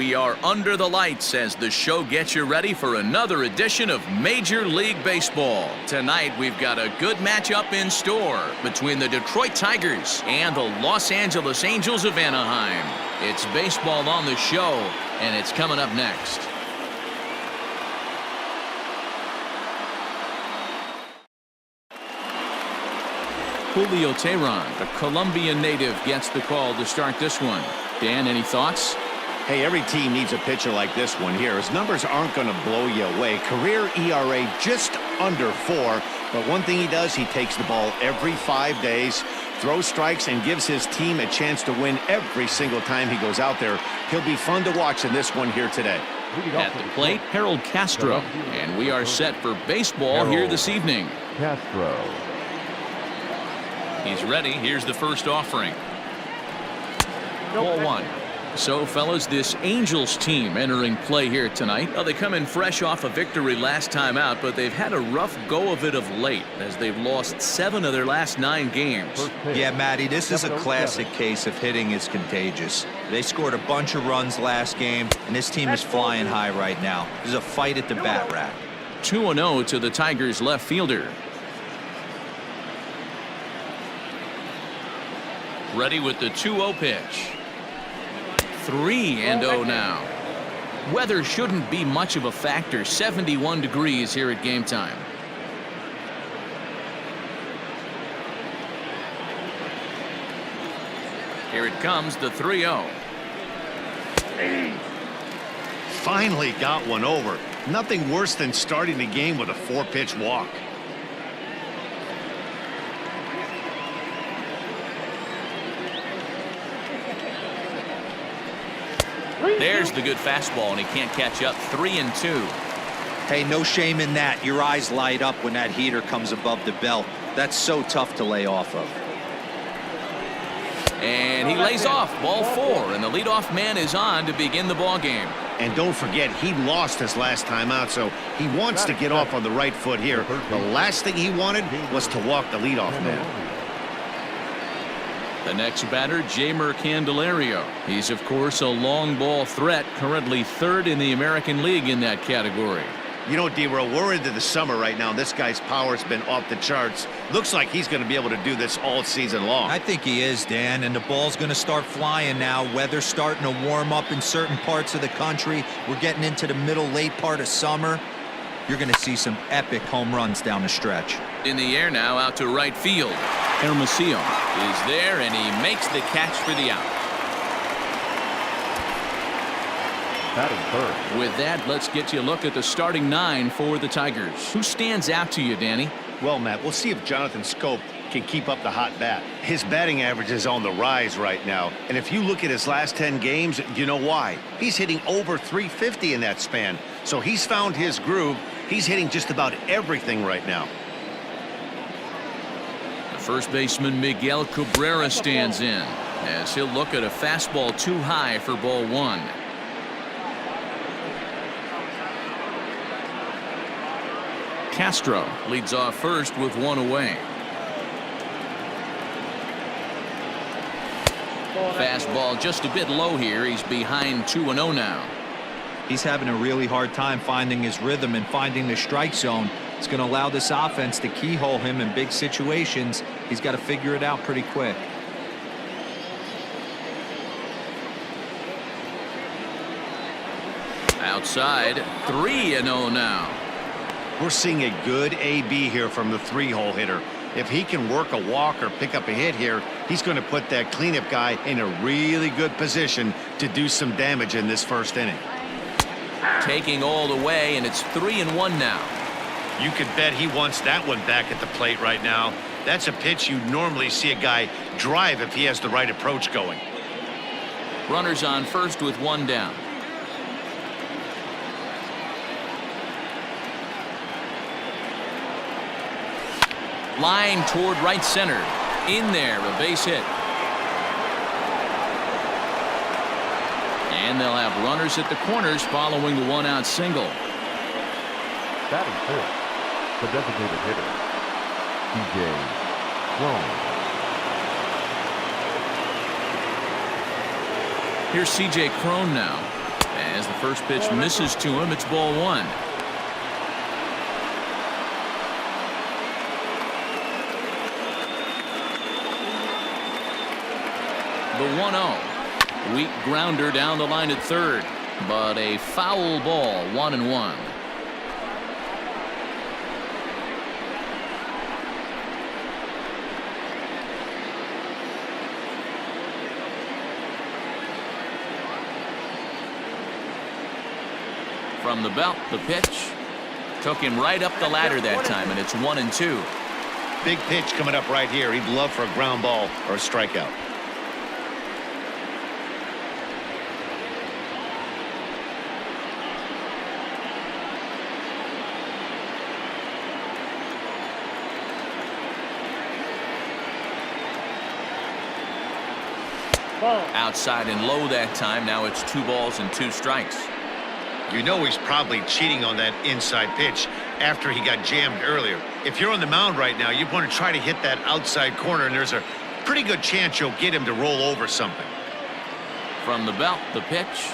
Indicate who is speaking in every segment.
Speaker 1: We are under the lights as the show gets you ready for another edition of Major League Baseball. Tonight, we've got a good matchup in store between the Detroit Tigers and the Los Angeles Angels of Anaheim. It's baseball on the show, and it's coming up next. Julio Teheran, the Colombian native, gets the call to start this one. Dan, any thoughts?
Speaker 2: Hey, every team needs a pitcher like this one here. His numbers aren't going to blow you away. Career ERA just under 4. But one thing he does, he takes the ball every 5 days, throws strikes, and gives his team a chance to win every single time he goes out there. He'll be fun to watch in this one here today.
Speaker 1: At the plate, Castro. And we are set for baseball here this evening.
Speaker 3: Castro.
Speaker 1: He's ready. Here's the first offering. Ball 1. So, fellas, this Angels team entering play here tonight. Well, they come in fresh off a victory last time out, but they've had a rough go of it of late as they've lost 7 of their last 9 games.
Speaker 4: Yeah, Matty, this is a classic case of hitting is contagious. They scored a bunch of runs last game, and this team is flying high right now. There's a fight at the bat rack.
Speaker 1: 2-0 to the Tigers left fielder. Ready with the 2-0 pitch. 3-0 now. Weather shouldn't be much of a factor. 71 degrees here at game time. Here it comes, the 3-0.
Speaker 2: Finally got one over. Nothing worse than starting the game with a 4-pitch walk.
Speaker 1: There's the good fastball, and he can't catch up. 3-2.
Speaker 4: Hey, no shame in that. Your eyes light up when that heater comes above the belt. That's so tough to lay off of.
Speaker 1: And he lays off. Ball 4, and the leadoff man is on to begin the ball game.
Speaker 2: And don't forget, he lost his last time out, so he wants to get off on the right foot here. The last thing he wanted was to walk the leadoff man.
Speaker 1: The next batter, Jeimer Candelario. He's, of course, a long ball threat, currently 3rd in the American League in that category.
Speaker 2: You know, D-Row, we're into the summer right now. This guy's power's been off the charts. Looks like he's going to be able to do this all season long.
Speaker 4: I think he is, Dan, and the ball's going to start flying now. Weather's starting to warm up in certain parts of the country. We're getting into the late part of summer. You're going to see some epic home runs down the stretch.
Speaker 1: In the air now, out to right field. Hermosillo is there, and he makes the catch for the out. With that, let's get you a look at the starting 9 for the Tigers. Who stands out to you, Danny?
Speaker 2: Well, Matt, we'll see if Jonathan Schoop can keep up the hot bat. His batting average is on the rise right now. And if you look at his last 10 games, you know why. He's hitting over 350 in that span. So he's found his groove. He's hitting just about everything right now.
Speaker 1: The first baseman, Miguel Cabrera, stands in as he'll look at a fastball too high for ball 1. Castro leads off first with 1 away. Fastball just a bit low here. He's behind 2-0 now.
Speaker 4: He's having a really hard time finding his rhythm and finding the strike zone. It's going to allow this offense to keyhole him in big situations. He's got to figure it out pretty quick.
Speaker 1: Outside, 3-0 now.
Speaker 2: We're seeing a good AB here from the 3-hole hitter. If he can work a walk or pick up a hit here, he's going to put that cleanup guy in a really good position to do some damage in this first inning.
Speaker 1: Taking all the way, and it's 3-1 now.
Speaker 2: You could bet he wants that one back at the plate right now. That's a pitch you normally see a guy drive if he has the right approach going.
Speaker 1: Runners on first with 1 down. Line toward right center. In there, a base hit. And they'll have runners at the corners following the 1-out single.
Speaker 3: Batting 4th, the designated hitter, Cron.
Speaker 1: Here's C.J. Cron now. First pitch misses to him. It's ball one. The 1-0. Weak grounder down the line at third, but a foul ball, 1-1. From the belt, the pitch took him right up the ladder that time, and it's 1-2.
Speaker 2: Big pitch coming up right here. He'd love for a ground ball or a strikeout.
Speaker 1: Outside and low that time. Now it's 2 balls and 2 strikes.
Speaker 2: You know he's probably cheating on that inside pitch after he got jammed earlier. If you're on the mound right now, you want to try to hit that outside corner, and there's a pretty good chance you'll get him to roll over something.
Speaker 1: From the belt, the pitch.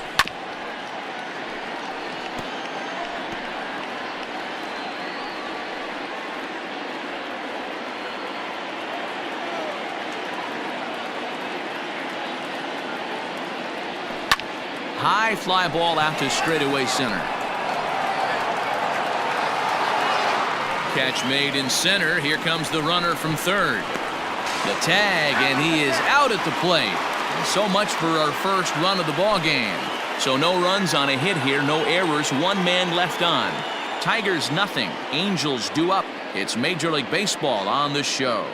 Speaker 1: High fly ball out to straightaway center. Catch made in center. Here comes the runner from third. The tag, and he is out at the plate. So much for our first run of the ball game. So no runs on a hit here, no errors, 1 man left on. Tigers nothing. Angels due up. It's Major League Baseball on the show.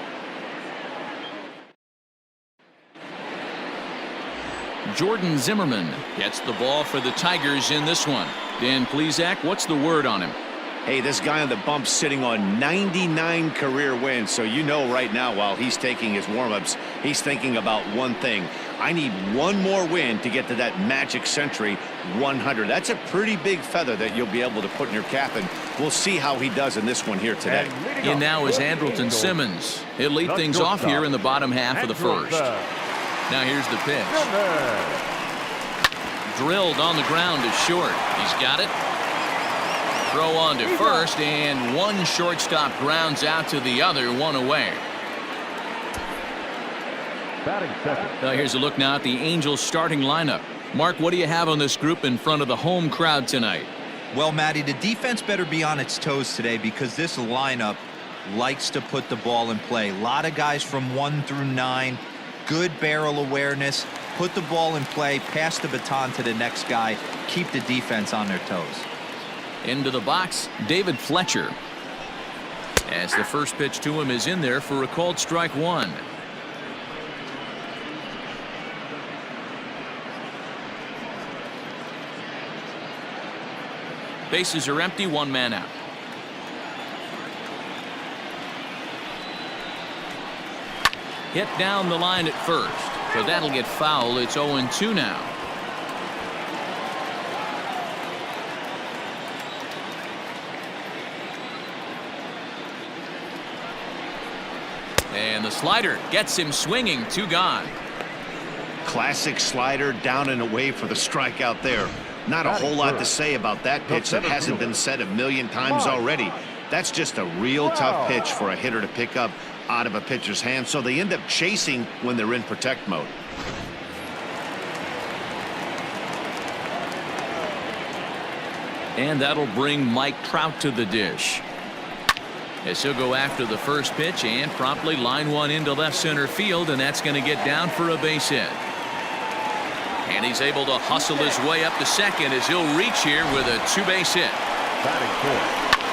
Speaker 1: Jordan Zimmermann gets the ball for the Tigers in this one. Dan Plesac, what's the word on him?
Speaker 2: Hey, this guy on the bump sitting on 99 career wins. So you know right now while he's taking his warm-ups, he's thinking about one thing. I need 1 more win to get to that magic century 100. That's a pretty big feather that you'll be able to put in your cap, and we'll see how he does in this one here today.
Speaker 1: In now is Andrelton Simmons. He'll lead things off here in the bottom half of the first. Now here's the pitch. Drilled on the ground to short. He's got it. Throw on to first, and 1 shortstop grounds out to the other, 1 away. Here's a look now at the Angels starting lineup. Mark, what do you have on this group in front of the home crowd tonight?
Speaker 4: Well, Matty, the defense better be on its toes today because this lineup likes to put the ball in play. A lot of guys from 1 through 9. Good barrel awareness. Put the ball in play. Pass the baton to the next guy. Keep the defense on their toes.
Speaker 1: Into the box, David Fletcher. As the first pitch to him is in there for a called strike 1. Bases are empty, 1 man out. Hit down the line at first, but that'll get foul. It's 0-2 now. And the slider gets him swinging, 2 gone.
Speaker 2: Classic slider down and away for the strikeout there. Not a whole lot to say about that pitch that hasn't been said a million times already. That's just a real tough pitch for a hitter to pick up out of a pitcher's hand, so they end up chasing when they're in protect mode.
Speaker 1: And that'll bring Mike Trout to the dish. As he'll go after the first pitch and promptly line 1 into left center field, and that's going to get down for a base hit. And he's able to hustle his way up to second as he'll reach here with a 2-base hit.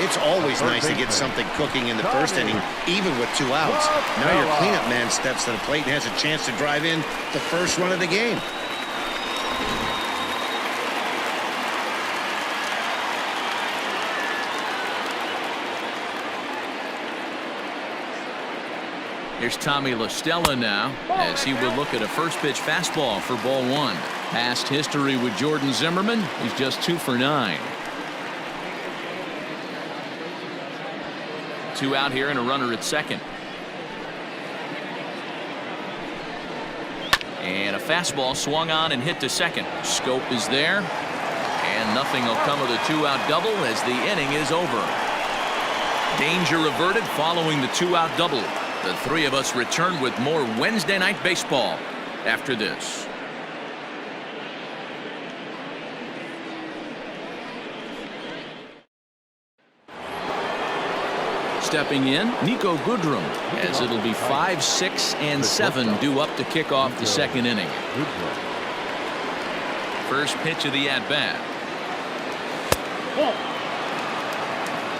Speaker 2: It's always nice to get something cooking in the first inning, even with 2 outs. Now your cleanup man steps to the plate and has a chance to drive in the first run of the game.
Speaker 1: Here's Tommy Stella now as he will look at a first pitch fastball for ball 1. Past history with Jordan Zimmermann, he's just 2 for 9. 2 out here and a runner at second. And a fastball swung on and hit to second. Schoop is there. And nothing will come of the two-out double as the inning is over. Danger averted following the two-out double. The three of us return with more Wednesday Night Baseball after this. Stepping in, Niko Goodrum, as it'll be 5, 6, and 7 due up to kick off the second inning. First pitch of the at-bat.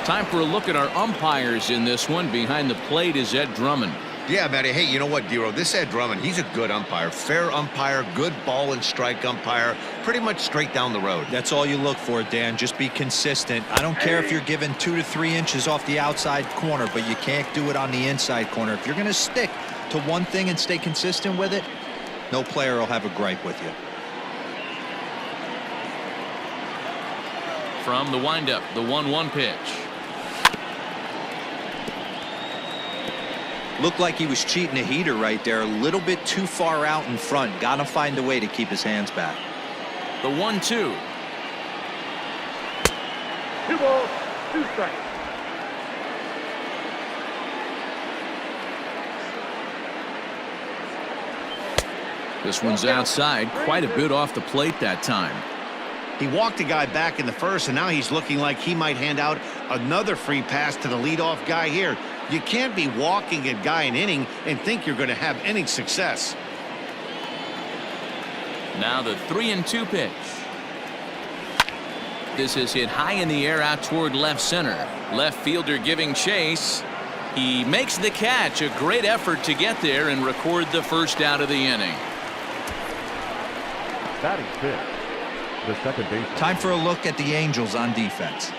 Speaker 1: Time for a look at our umpires in this one. Behind the plate is Ed Drummond.
Speaker 2: Yeah, Matty. Hey, you know what, Dero? This Ed Drummond, he's a good umpire. Fair umpire, good ball and strike umpire. Pretty much straight down the road.
Speaker 4: That's all you look for, Dan. Just be consistent. I don't care if you're given 2 to 3 inches off the outside corner, but you can't do it on the inside corner. If you're going to stick to one thing and stay consistent with it, no player will have a gripe with you.
Speaker 1: From the windup, the 1-1 pitch.
Speaker 4: Looked like he was cheating a heater right there. A little bit too far out in front. Got to find a way to keep his hands back.
Speaker 1: The 1-2.
Speaker 3: 2 balls, 2 strikes.
Speaker 1: This one's outside, quite a bit off the plate that time.
Speaker 2: He walked a guy back in the first, and now he's looking like he might hand out another free pass to the leadoff guy here. You can't be walking a guy an inning and think you're going to have any success.
Speaker 1: Now the 3-2 pitch. This is hit high in the air out toward left center. Left fielder giving chase. He makes the catch. A great effort to get there and record the first out of the inning.
Speaker 3: Batting fifth, the second baseman.
Speaker 4: Time for a look at the Angels on defense.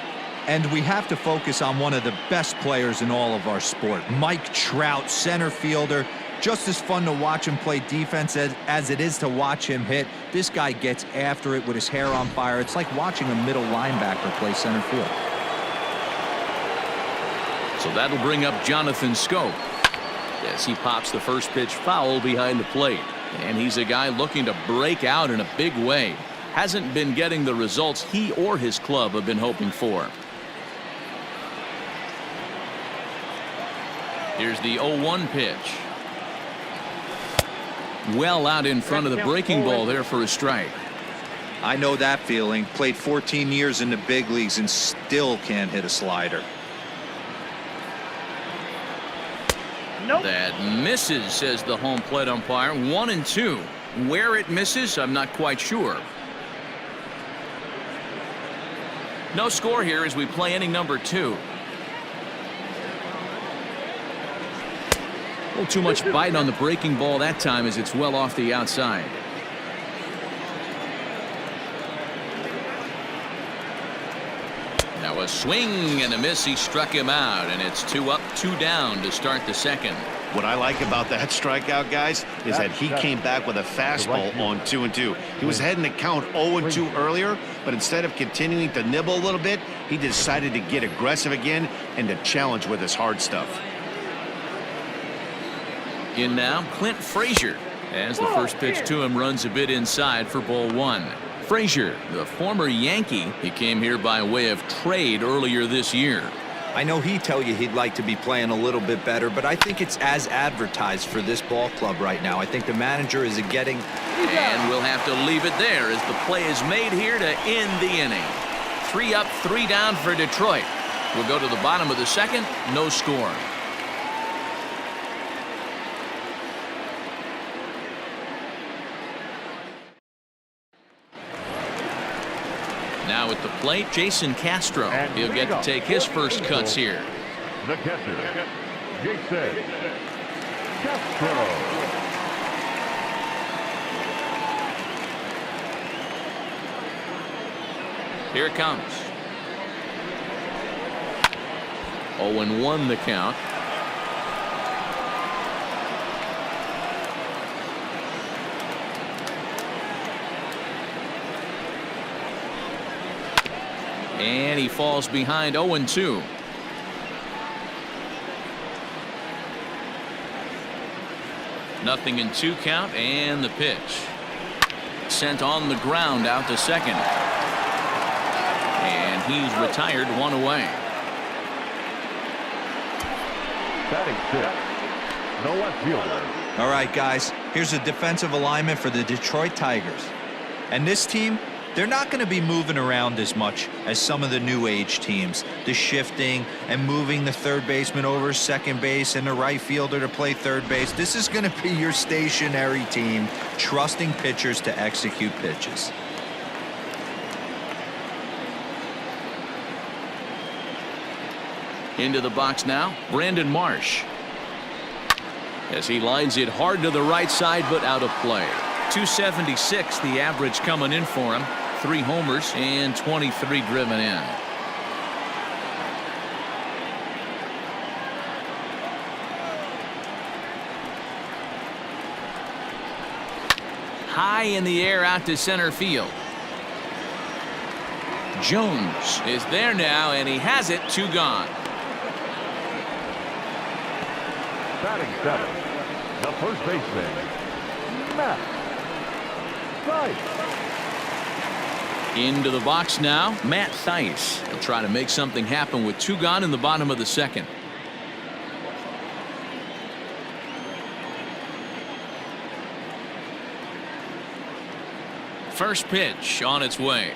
Speaker 4: And we have to focus on one of the best players in all of our sport, Mike Trout, center fielder. Just as fun to watch him play defense as it is to watch him hit. This guy gets after it with his hair on fire. It's like watching a middle linebacker play center field.
Speaker 1: So that'll bring up Jonathan Schoop as he pops the first pitch foul behind the plate. And he's a guy looking to break out in a big way. Hasn't been getting the results he or his club have been hoping for. Here's the 0-1 pitch. Well out in front of the breaking ball there for a strike.
Speaker 4: I know that feeling. Played 14 years in the big leagues and still can't hit a slider.
Speaker 3: Nope.
Speaker 1: That misses, says the home plate umpire. 1-2. Where it misses, I'm not quite sure. No score here as we play inning number 2. A little too much bite on the breaking ball that time as it's well off the outside. Now a swing and a miss. He struck him out, and it's 2 up, 2 down to start the second.
Speaker 2: What I like about that strikeout, guys, is that he came back with a fastball on 2-2. He was heading to count 0-2 earlier, but instead of continuing to nibble a little bit, he decided to get aggressive again and to challenge with his hard stuff.
Speaker 1: In now, Clint Frazier, as the first pitch to him runs a bit inside for ball 1. Frazier, the former Yankee, he came here by way of trade earlier this year.
Speaker 4: I know he'd tell you he'd like to be playing a little bit better, but I think it's as advertised for this ball club right now. I think the manager is getting...
Speaker 1: And we'll have to leave it there as the play is made here to end the inning. 3 up, 3 down for Detroit. We'll go to the bottom of the second, no score. Now at the plate, Jason Castro. He'll get to take his first cuts here.
Speaker 3: The catcher, Jeimer Castro.
Speaker 1: Here it comes. 0-1 the count. And he falls behind 0-2. Nothing in 2 count, and the pitch. Sent on the ground out to second. And he's retired, 1 away.
Speaker 3: Batting fifth, no left fielder.
Speaker 4: All right, guys, here's a defensive alignment for the Detroit Tigers. And this team, they're not going to be moving around as much as some of the new age teams. The shifting and moving the third baseman over second base and the right fielder to play third base. This is going to be your stationary team, trusting pitchers to execute pitches.
Speaker 1: Into the box now, Brandon Marsh. As he lines it hard to the right side, but out of play. 276 the average coming in for him. 3 homers and 23 driven in. High in the air out to center field. Jones is there now, and he has it. 2 gone.
Speaker 3: Batting seventh, the first baseman, Thaiss.
Speaker 1: Into the box now, Thaiss. He'll try to make something happen with 2 gone in the bottom of the second. First pitch on its way.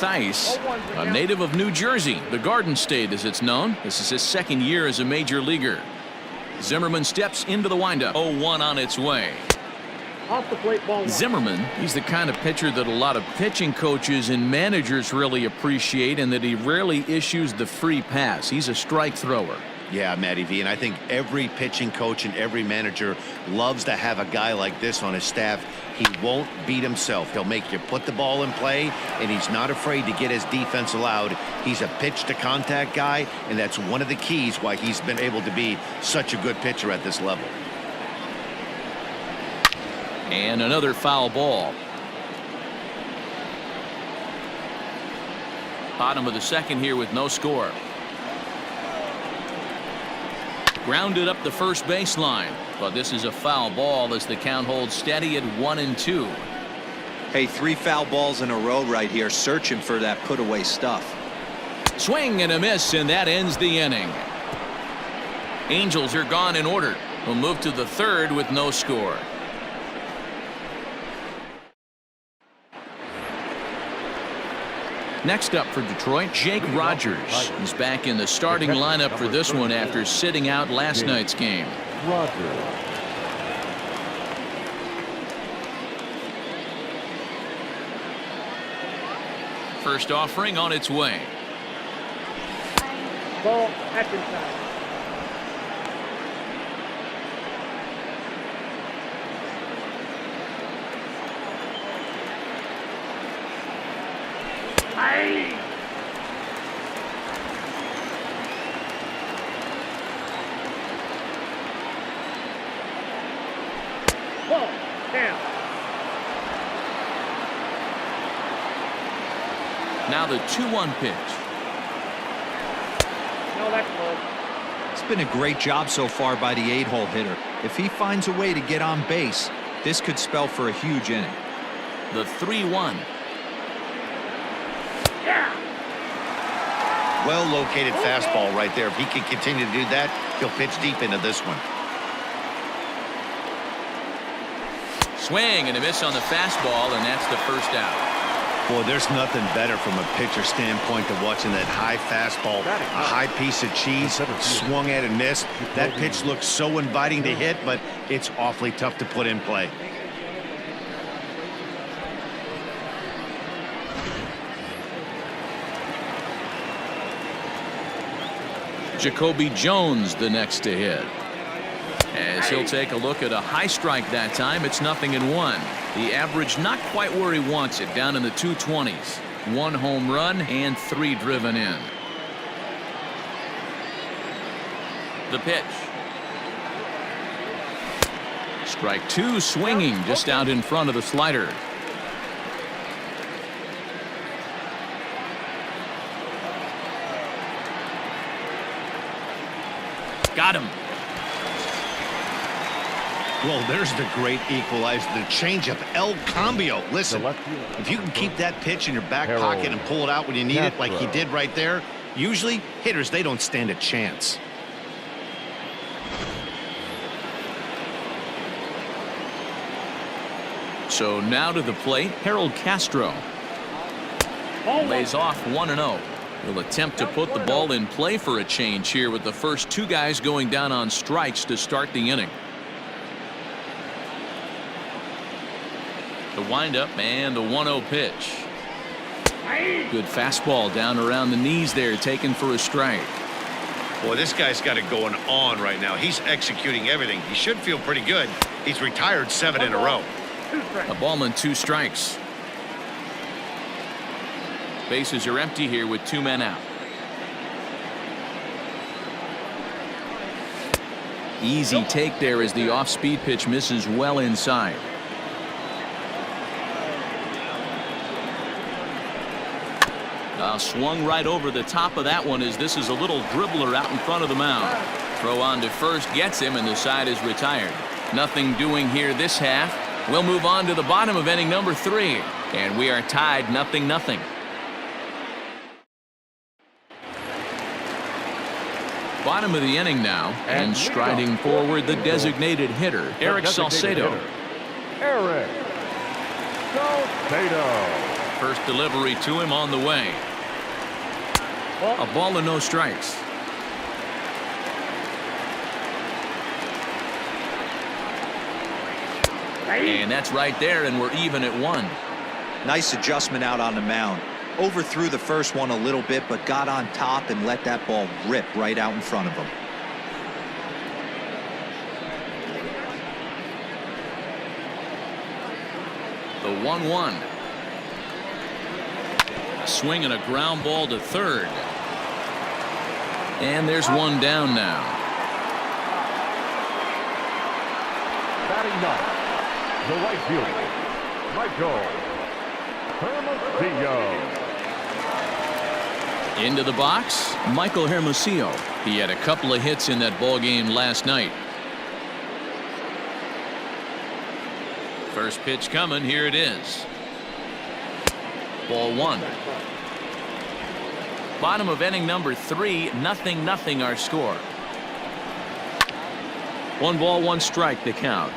Speaker 1: Thaiss, a native of New Jersey, the Garden State as it's known. This is his 2nd year as a major leaguer. Zimmermann steps into the windup. 0-1 on its way.
Speaker 3: Off the plate, ball 1.
Speaker 1: Zimmermann, he's the kind of pitcher that a lot of pitching coaches and managers really appreciate, and that he rarely issues the free pass. He's a strike thrower.
Speaker 2: Yeah, Matty V, and I think every pitching coach and every manager loves to have a guy like this on his staff. He won't beat himself. He'll make you put the ball in play, and he's not afraid to get his defense allowed. He's a pitch-to-contact guy, and that's one of the keys why he's been able to be such a good pitcher at this level.
Speaker 1: And another foul ball. Bottom of the second here with no score. Grounded up the first baseline, but this is a foul ball as the count holds steady at 1-2.
Speaker 4: Hey, 3 foul balls in a row right here, searching for that put-away stuff.
Speaker 1: Swing and a miss, and that ends the inning. Angels are gone in order. We'll move to the 3rd with no score. Next up for Detroit, Jake Rogers. He's back in the starting lineup for this one after sitting out last night's game. First offering on its way.
Speaker 3: Ball at inside. Ball down.
Speaker 1: Now the 2-1 pitch.
Speaker 3: No, that's ball.
Speaker 4: It's been a great job so far by the 8-hole hitter. If he finds a way to get on base, this could spell for a huge inning.
Speaker 1: The 3-1.
Speaker 2: Well-located fastball right there. If he can continue to do that, he'll pitch deep into this one.
Speaker 1: Swing and a miss on the fastball, and that's the first out.
Speaker 2: Boy, there's nothing better from a pitcher standpoint than watching that high fastball, a high piece of cheese, swung at and missed. That pitch looks so inviting to hit, but it's awfully tough to put in play.
Speaker 1: JaCoby Jones the next to hit. As he'll take a look at a high strike that time, it's 0-1. The average not quite where he wants it, down in the 220s. 1 home run and 3 driven in. The pitch. Strike 2, swinging just out in front of the slider. Got him.
Speaker 2: Well, there's the great equalizer, the changeup, El Cambio. Listen, if you can keep that pitch in your back pocket and pull it out when you need it, like he did right there, usually hitters, they don't stand a chance.
Speaker 1: So now to the plate, Castro. Lays off 1-0. He'll attempt to put the ball in play for a change here with the first two guys going down on strikes to start the inning. The windup and the 1-0 pitch. Good fastball down around the knees there, taken for a strike.
Speaker 2: Boy, this guy's got it going on right now. He's executing everything. He should feel pretty good. He's retired 7 in a row.
Speaker 1: A ball and 2 strikes. Bases are empty here with 2 men out. Easy take there as the off-speed pitch misses well inside. Swung right over the top of that one as this is a little dribbler out in front of the mound. Throw on to first gets him, and the side is retired. Nothing doing here this half. We'll move on to the bottom of inning number 3, and we are tied 0-0. Bottom of the inning now, and striding forward the designated hitter, Erick Salcedo.
Speaker 5: Erick Salcedo.
Speaker 1: First delivery to him on the way. A ball and no strikes. And that's right there, and we're even at 1.
Speaker 4: Nice adjustment out on the mound. Overthrew the first one a little bit, but got on top and let that ball rip right out in front of him.
Speaker 1: The 1-1. A swing and a ground ball to third. And there's one down now.
Speaker 5: Batting ninth, the right fielder, Hermosillo.
Speaker 1: Into the box, Michael Hermosillo. He had a couple of hits in that ball game last night. First pitch coming, here it is. Ball 1. Bottom of inning number 3, 0-0 our score. 1 ball, 1 strike to count.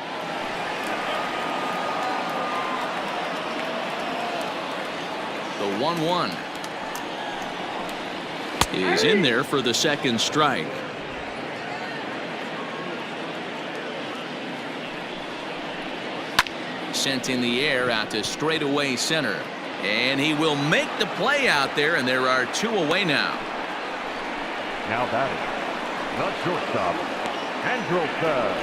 Speaker 1: The 1-1 is in there for the second strike. Sent in the air out to straightaway center. And he will make the play out there, and there are 2 away now.
Speaker 5: Now batting, the shortstop, Andrelton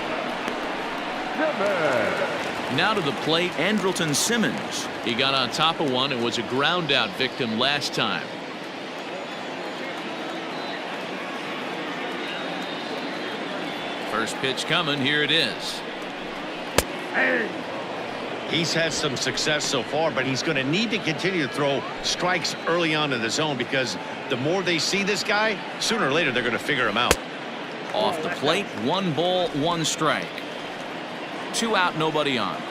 Speaker 5: Simmons.
Speaker 1: Now to the plate, Andrelton Simmons. He got on top of one and was a ground out victim last time. First pitch coming, here it is.
Speaker 2: He's had some success so far, but he's going to need to continue to throw strikes early on in the zone, because the more they see this guy, sooner or later they're going to figure him out.
Speaker 1: Off the plate, 1 ball, 1 strike. 2 out, nobody on.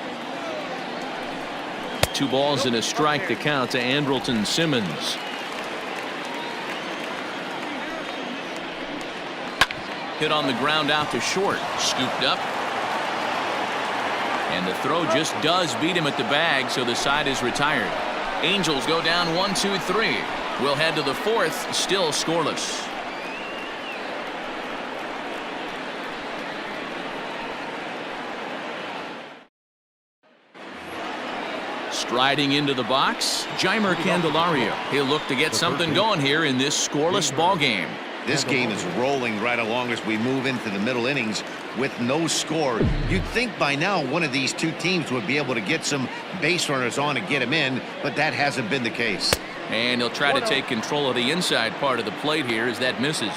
Speaker 1: 2 balls and a strike to count to Andrelton Simmons. Hit on the ground out to short. Scooped up. And the throw just does beat him at the bag, so the side is retired. Angels go down 1-2-3. We'll head to the 4th, still scoreless. Striding into the box, Jeimer Candelario. He'll look to get something going here in this scoreless ball game.
Speaker 2: This game is rolling right along as we move into the middle innings with no score. You'd think by now one of these 2 teams would be able to get some base runners on and get them in, but that hasn't been the case.
Speaker 1: And he'll try to take control of the inside part of the plate here as that misses.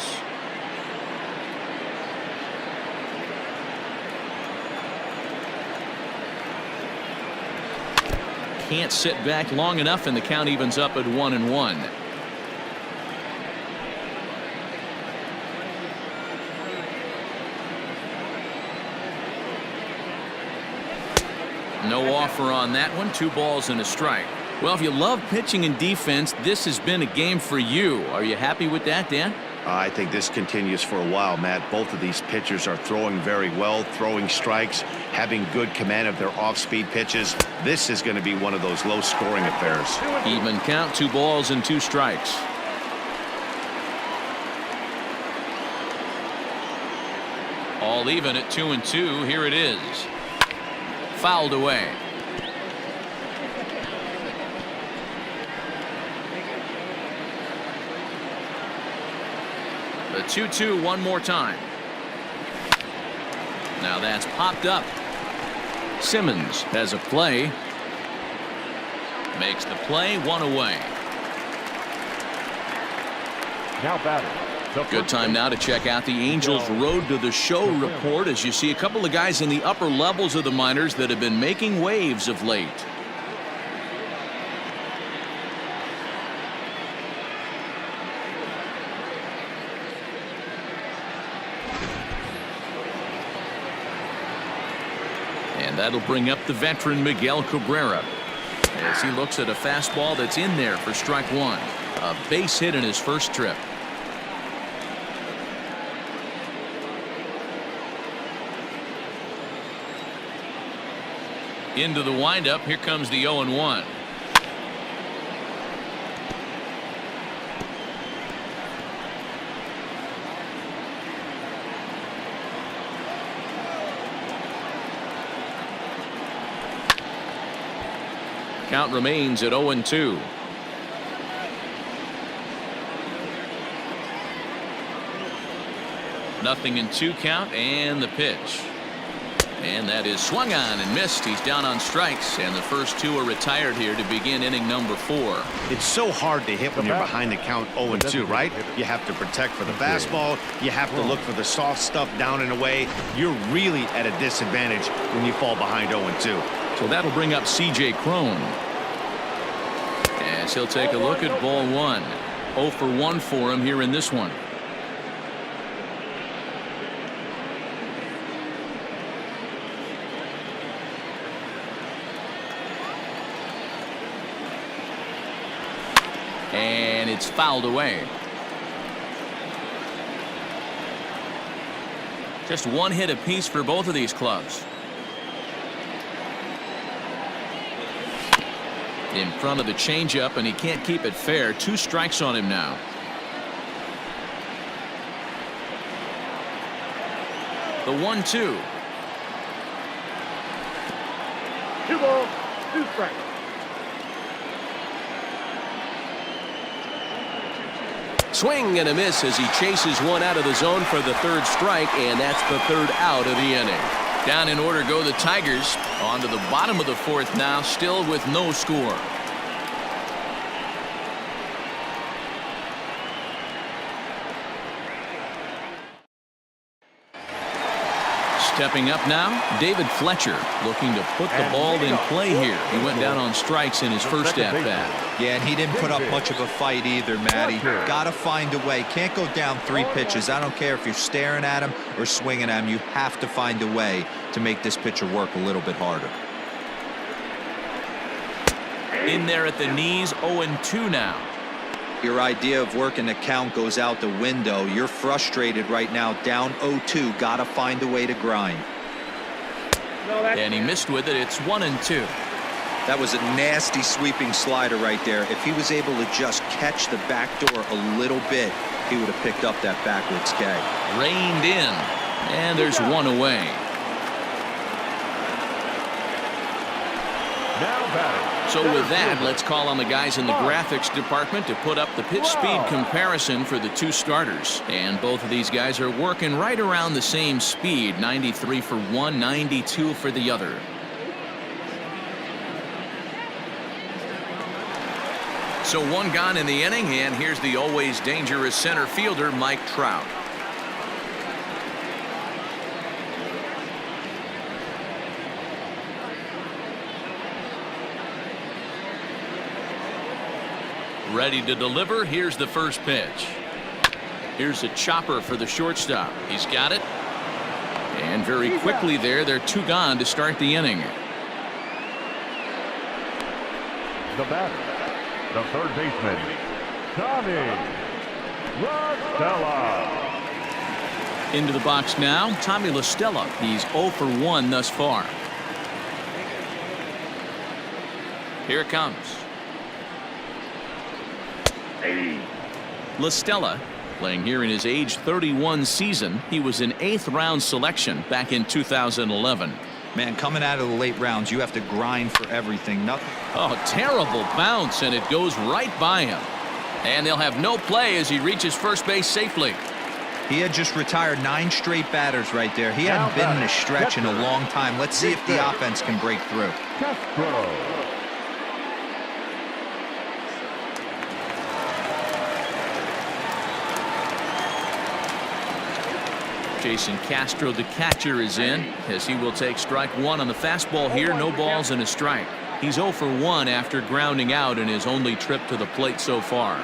Speaker 1: Can't sit back long enough, and the count evens up at 1-1. No offer on that one. 2 balls and a strike. Well, if you love pitching and defense, this has been a game for you. Are you happy with that, Dan?
Speaker 2: I think this continues for a while, Matt. Both of these pitchers are throwing very well, throwing strikes, having good command of their off-speed pitches. This is going to be one of those low-scoring affairs.
Speaker 1: Even count, 2 balls and 2 strikes. All even at 2-2. Here it is. Fouled away. The 2-2 one more time. Now that's popped up. Simmons has a play. Makes the play, 1 away.
Speaker 5: Now batting.
Speaker 1: Good time now to check out the Angels' Road to the Show report as you see a couple of guys in the upper levels of the minors that have been making waves of late. And that'll bring up the veteran Miguel Cabrera as he looks at a fastball that's in there for strike 1. A base hit in his first trip. Into the windup. Here comes the 0-1. Count remains at 0-2. Nothing in 2 count, and the pitch. And that is swung on and missed. He's down on strikes, and the first 2 are retired here to begin inning number 4.
Speaker 2: It's so hard to hit when you're behind the count 0-2, right? You have to protect for the fastball. You have to look for the soft stuff down and away. You're really at a disadvantage when you fall behind 0-2.
Speaker 1: So that'll bring up C.J. Cron as he'll take a look at ball 1. 0 for 1 for him here in this one. And it's fouled away. Just 1 hit apiece for both of these clubs. In front of the changeup, and he can't keep it fair. 2 strikes on him now. The 1-2.
Speaker 3: 2 balls, 2 strikes.
Speaker 1: Swing and a miss as he chases one out of the zone for the 3rd strike, and that's the 3rd out of the inning. Down in order go the Tigers. On to the bottom of the 4th now, still with no score. Stepping up now, David Fletcher looking to put the ball in play here. He went down on strikes in his first at-bat.
Speaker 4: Yeah, and he didn't put up much of a fight either, Matty. Got to find a way. Can't go down 3 pitches. I don't care if you're staring at him or swinging at him. You have to find a way to make this pitcher work a little bit harder.
Speaker 1: In there at the knees, 0-2 now.
Speaker 4: Your idea of working the count goes out the window. You're frustrated right now, down 0-2. Got to find a way to grind.
Speaker 1: And he missed with it. It's 1-2.
Speaker 4: That was a nasty sweeping slider right there. If he was able to just catch the back door a little bit, he would have picked up that backwards K.
Speaker 1: Reined in, and there's 1 away.
Speaker 5: Now batting.
Speaker 1: So with that, let's call on the guys in the graphics department to put up the pitch speed comparison for the 2 starters. And both of these guys are working right around the same speed. 93 for one, 92 for the other. So 1 gone in the inning, and here's the always dangerous center fielder, Mike Trout. Ready to deliver. Here's the first pitch. Here's a chopper for the shortstop. He's got it. And very quickly there, they're 2 gone to start the inning.
Speaker 5: The batter, the third baseman, Stella.
Speaker 1: Into the box now, Tommy La Stella. He's 0 for 1 thus far. Here it comes. La Stella, playing here in his age 31 season. He was an 8th round selection back in 2011.
Speaker 4: Man, coming out of the late rounds, you have to grind for everything. Nothing.
Speaker 1: Oh, terrible bounce, and it goes right by him. And they'll have no play as he reaches first base safely.
Speaker 4: He had just retired 9 straight batters right there. He hadn't been in a stretch in a long time. Let's see if the offense can break through.
Speaker 5: Castro.
Speaker 1: Jason Castro, the catcher, is in as he will take strike 1 on the fastball here. No balls and a strike. He's 0 for 1 after grounding out in his only trip to the plate so far.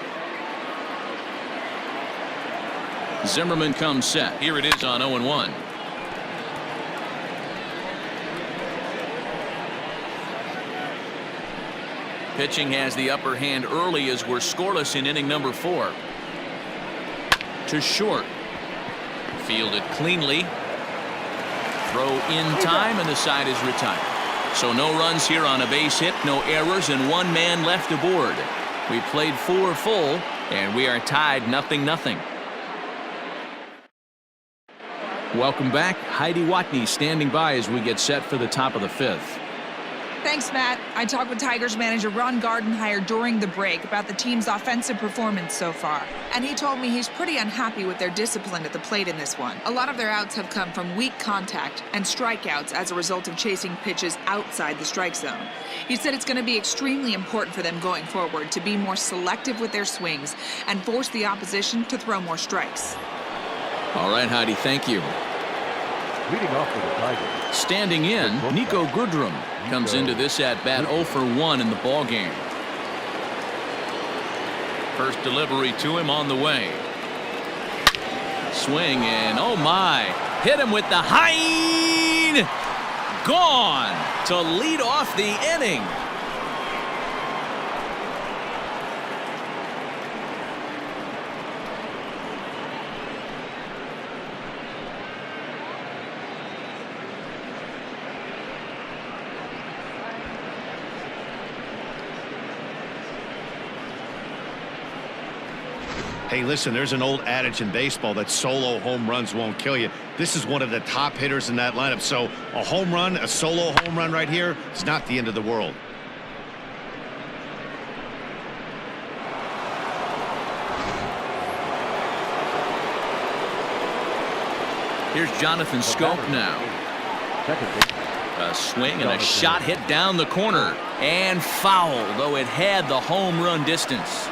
Speaker 1: Zimmermann comes set. Here it is on 0-1. Pitching has the upper hand early as we're scoreless in inning number 4. To short. Fielded cleanly. Throw in time, and the side is retired. So no runs here on a base hit, no errors, and 1 man left aboard. We played 4 full, and we are tied 0-0. Welcome back. Heidi Watney standing by as we get set for the top of the 5th.
Speaker 6: Thanks, Matt. I talked with Tigers manager Ron Gardenhire during the break about the team's offensive performance so far. And he told me he's pretty unhappy with their discipline at the plate in this one. A lot of their outs have come from weak contact and strikeouts as a result of chasing pitches outside the strike zone. He said it's going to be extremely important for them going forward to be more selective with their swings and force the opposition to throw more strikes.
Speaker 1: All right, Heidi, thank you.
Speaker 5: Leading off for the Tigers.
Speaker 1: Standing in, Niko Goodrum comes into this at-bat 0 for 1 in the ballgame. First delivery to him on the way. Swing, and oh my, hit him with the high. Gone to lead off the inning.
Speaker 2: Hey, listen, there's an old adage in baseball that solo home runs won't kill you. This is one of the top hitters in that lineup. So a home run, a solo home run right here, it's not the end of the world.
Speaker 1: Here's Jonathan Schoop now. A swing and a shot hit down the corner. And foul, though it had the home run distance.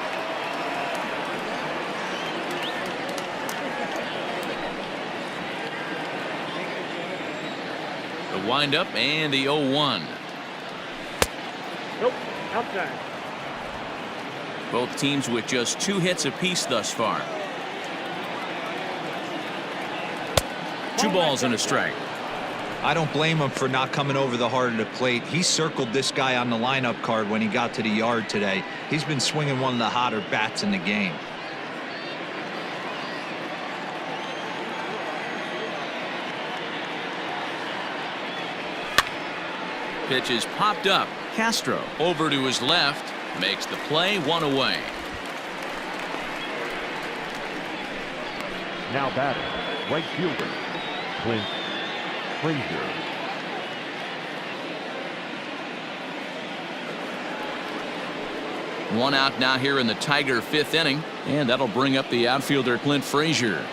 Speaker 1: The windup and the 0-1.
Speaker 3: Nope, outside.
Speaker 1: Both teams with just 2 hits apiece thus far. 2 balls and a strike.
Speaker 4: I don't blame him for not coming over the heart of the plate. He circled this guy on the lineup card when he got to the yard today. He's been swinging one of the hotter bats in the game.
Speaker 1: Pitch is popped up. Castro over to his left. Makes the play, 1 away.
Speaker 5: Now batting, right fielder, Clint Frazier.
Speaker 1: One out now here in the Tiger 5th inning, and that'll bring up the outfielder Clint Frazier.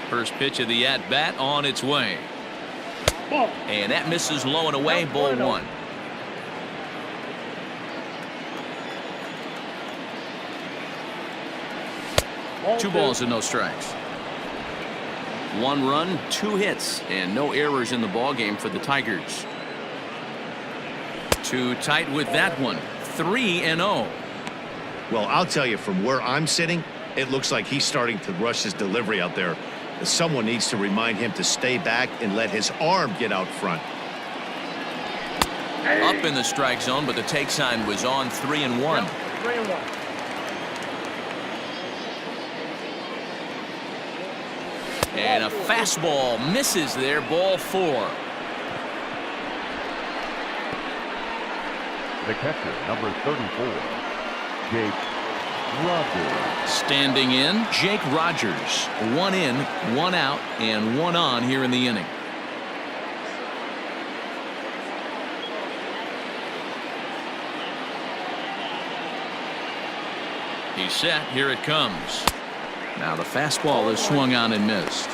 Speaker 1: First pitch of the at-bat on its way.
Speaker 3: Ball.
Speaker 1: And that misses low and away, ball 1.
Speaker 3: Ball
Speaker 1: 2 balls and no strikes. 1 run, 2 hits, and no errors in the ballgame for the Tigers. Too tight with that one. 3-0.
Speaker 2: Well, I'll tell you, from where I'm sitting, it looks like he's starting to rush his delivery out there. Someone needs to remind him to stay back and let his arm get out front.
Speaker 1: Up in the strike zone, but the take sign was on 3-1.
Speaker 3: 3-1.
Speaker 1: And a fastball misses there, ball 4.
Speaker 5: The catcher, number 34, Jake Rogers.
Speaker 1: Standing in, Jake Rogers. 1 in, 1 out, and 1 on here in the inning. He's set. Here it comes. Now the fastball is swung on and missed.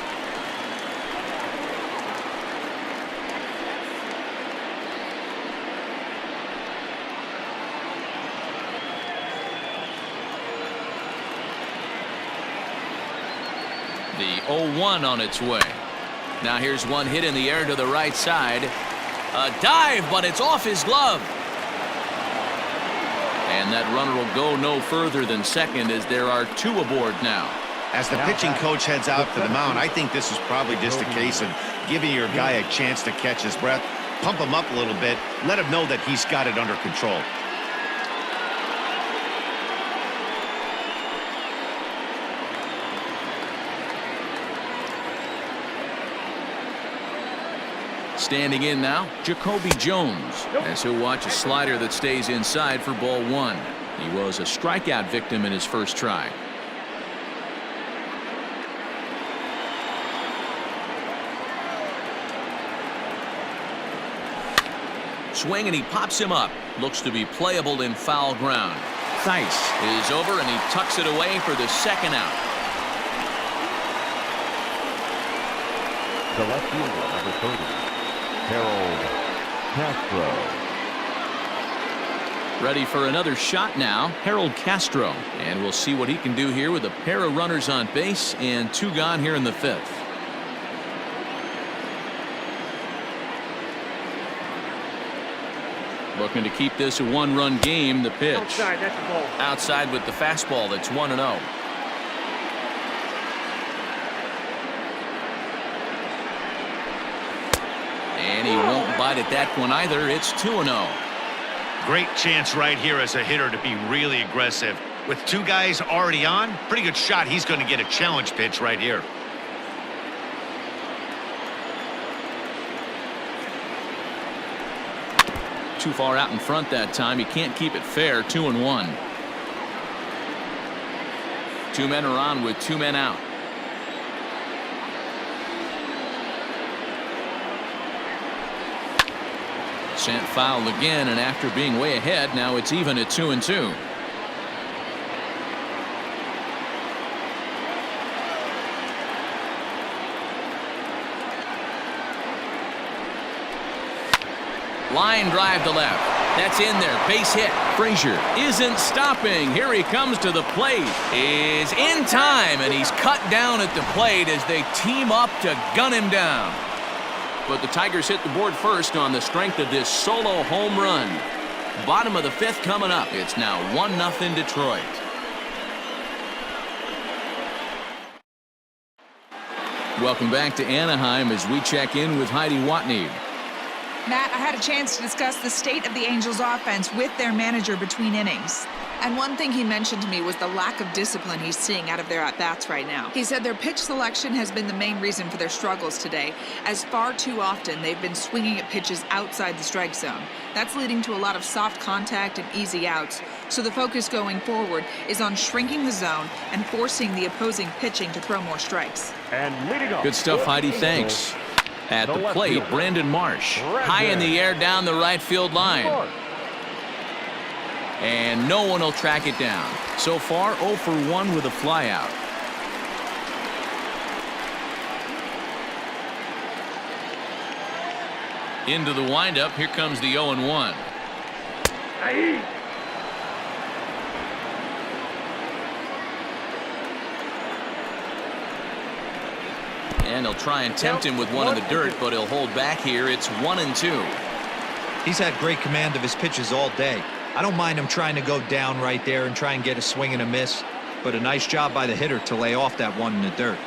Speaker 1: The 0-1 on its way. Now here's one hit in the air to the right side. A dive, but it's off his glove. And that runner will go no further than second as there are 2 aboard now.
Speaker 2: As the pitching coach heads out to the mound, I think this is probably just a case of giving your guy a chance to catch his breath, pump him up a little bit, let him know that he's got it under control.
Speaker 1: Standing in now, JaCoby Jones, as he'll watch a slider that stays inside for ball 1. He was a strikeout victim in his first try. Swing and he pops him up. Looks to be playable in foul ground. Thaiss is over and he tucks it away for the second out.
Speaker 5: The left fielder, number 30, Castro.
Speaker 1: Ready for another shot now, Castro. And we'll see what he can do here with a pair of runners on base and 2 gone here in the 5th. Looking to keep this a 1-run game. The pitch.
Speaker 3: Outside, that's a ball.
Speaker 1: Outside with the fastball. That's 1-0. And he won't bite at that one either. It's 2-0.
Speaker 2: Great chance right here as a hitter to be really aggressive. With 2 guys already on, pretty good shot. He's going to get a challenge pitch right here.
Speaker 1: Too far out in front that time. He can't keep it fair. 2-1. 2 men are on with 2 men out. Sent foul again, and after being way ahead, now it's even at 2-2. Line drive to left. That's in there. Base hit. Frazier isn't stopping. Here he comes to the plate. Is in time, and he's cut down at the plate as they team up to gun him down. But the Tigers hit the board first on the strength of this solo home run. Bottom of the 5th coming up. It's now 1-0 Detroit. Welcome back to Anaheim as we check in with Heidi Watney.
Speaker 6: Matt, I had a chance to discuss the state of the Angels offense with their manager between innings. And one thing he mentioned to me was the lack of discipline he's seeing out of their at-bats right now. He said their pitch selection has been the main reason for their struggles today, as far too often they've been swinging at pitches outside the strike zone. That's leading to a lot of soft contact and easy outs. So the focus going forward is on shrinking the zone and forcing the opposing pitching to throw more strikes.
Speaker 5: And leading off.
Speaker 1: Good stuff, Heidi. Thanks. At the plate, Brandon Marsh. High in the air down the right field line. And no one will track it down. So far, 0 for 1 with a flyout. Into the windup. Here comes the 0-1. And he'll try and tempt him with one in the dirt, but he'll hold back here. It's 1-2.
Speaker 4: He's had great command of his pitches all day. I don't mind him trying to go down right there and try and get a swing and a miss, but a nice job by the hitter to lay off that one in the dirt.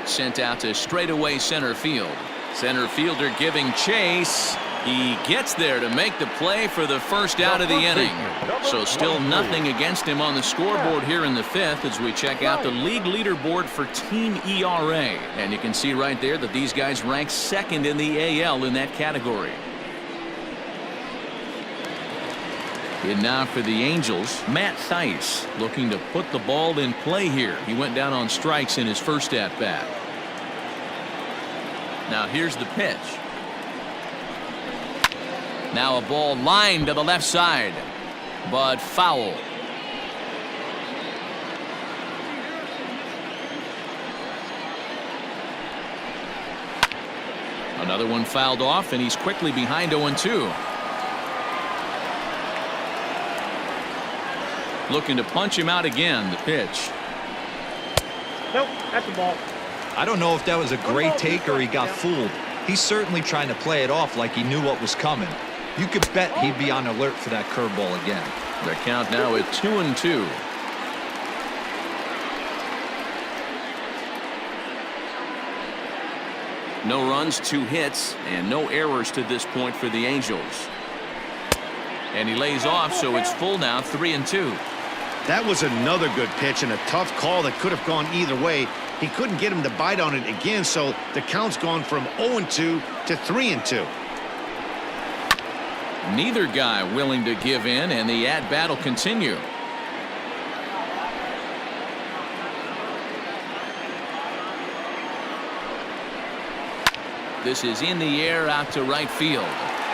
Speaker 1: Sent out to straightaway center field. Center fielder giving chase. He gets there to make the play for the first out of the inning. So still nothing against him on the scoreboard here in the fifth as we check out the league leaderboard for team ERA. And you can see right there that these guys rank second in the AL in that category. And now for the Angels, Matt Thaiss looking to put the ball in play here. He went down on strikes in his first at-bat. Now here's the pitch. Now a ball lined to the left side, but foul. Another one fouled off, and he's quickly behind 0-2. Looking to punch him out again. The pitch.
Speaker 3: Nope, that's the ball.
Speaker 4: I don't know if that was a great take or he got fooled. He's certainly trying to play it off like he knew what was coming. You could bet he'd be on alert for that curveball again.
Speaker 1: The count now at 2-2. No runs, 2 hits, and no errors to this point for the Angels. And he lays off, so it's full now, 3-2.
Speaker 2: That was another good pitch and a tough call that could have gone either way. He couldn't get him to bite on it again, so the count's gone from 0-2 to 3-2.
Speaker 1: Neither guy willing to give in, and the at-bat will continue. This is in the air out to right field.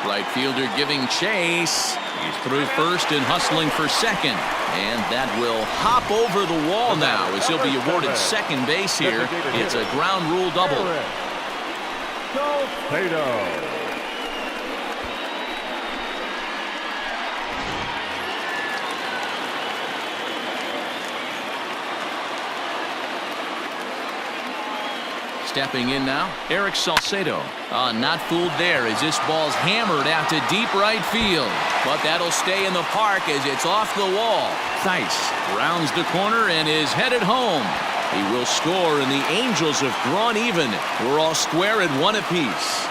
Speaker 1: Right fielder giving chase. He's through first and hustling for second. And that will hop over the wall now as he'll be awarded second base here. It's a ground rule double.
Speaker 5: Salcedo.
Speaker 1: Stepping in now, Erick Salcedo. Not fooled there as this ball's hammered out to deep right field. But that'll stay in the park as it's off the wall. Thaiss rounds the corner and is headed home. He will score, and the Angels have drawn even. We're all square at 1 apiece.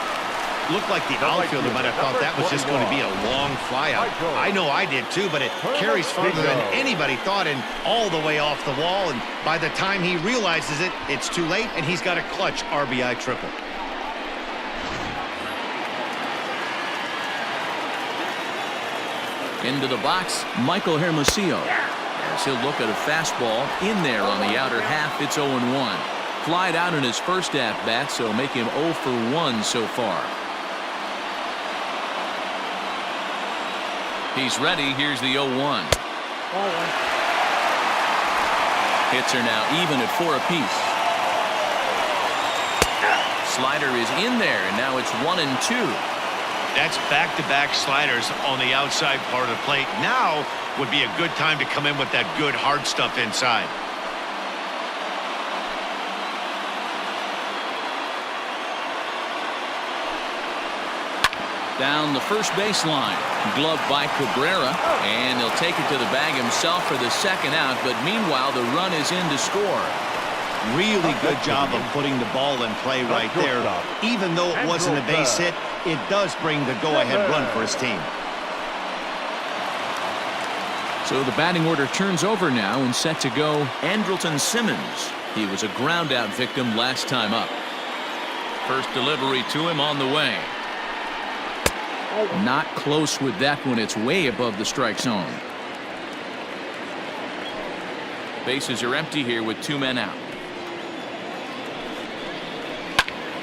Speaker 2: Looked like the outfielder might have thought that was just going to be a long flyout. I know I did too, but it carries further than anybody thought and all the way off the wall. And by the time he realizes it, it's too late, and he's got a clutch RBI triple.
Speaker 1: Into the box, Michael Hermosillo. As he'll look at a fastball in there on the outer half, it's 0-1. Flied out in his first at-bat, so make him 0 for 1 so far. He's ready. Here's the 0-1. Hits are now even at 4 apiece. Slider is in there, and now it's 1-2.
Speaker 2: That's back-to-back sliders on the outside part of the plate. Now would be a good time to come in with that good hard stuff inside.
Speaker 1: Down the first baseline. Gloved by Cabrera, and he'll take it to the bag himself for the second out, but meanwhile the run is in to score.
Speaker 2: Really good job of putting the ball in play right there. Even though it wasn't a base hit, it does bring the go-ahead run for his team.
Speaker 1: So the batting order turns over now and set to go Andrelton Simmons. He was a ground out victim last time up. First delivery to him on the way. Not close with that one. It's way above the strike zone. Bases are empty here with 2 men out.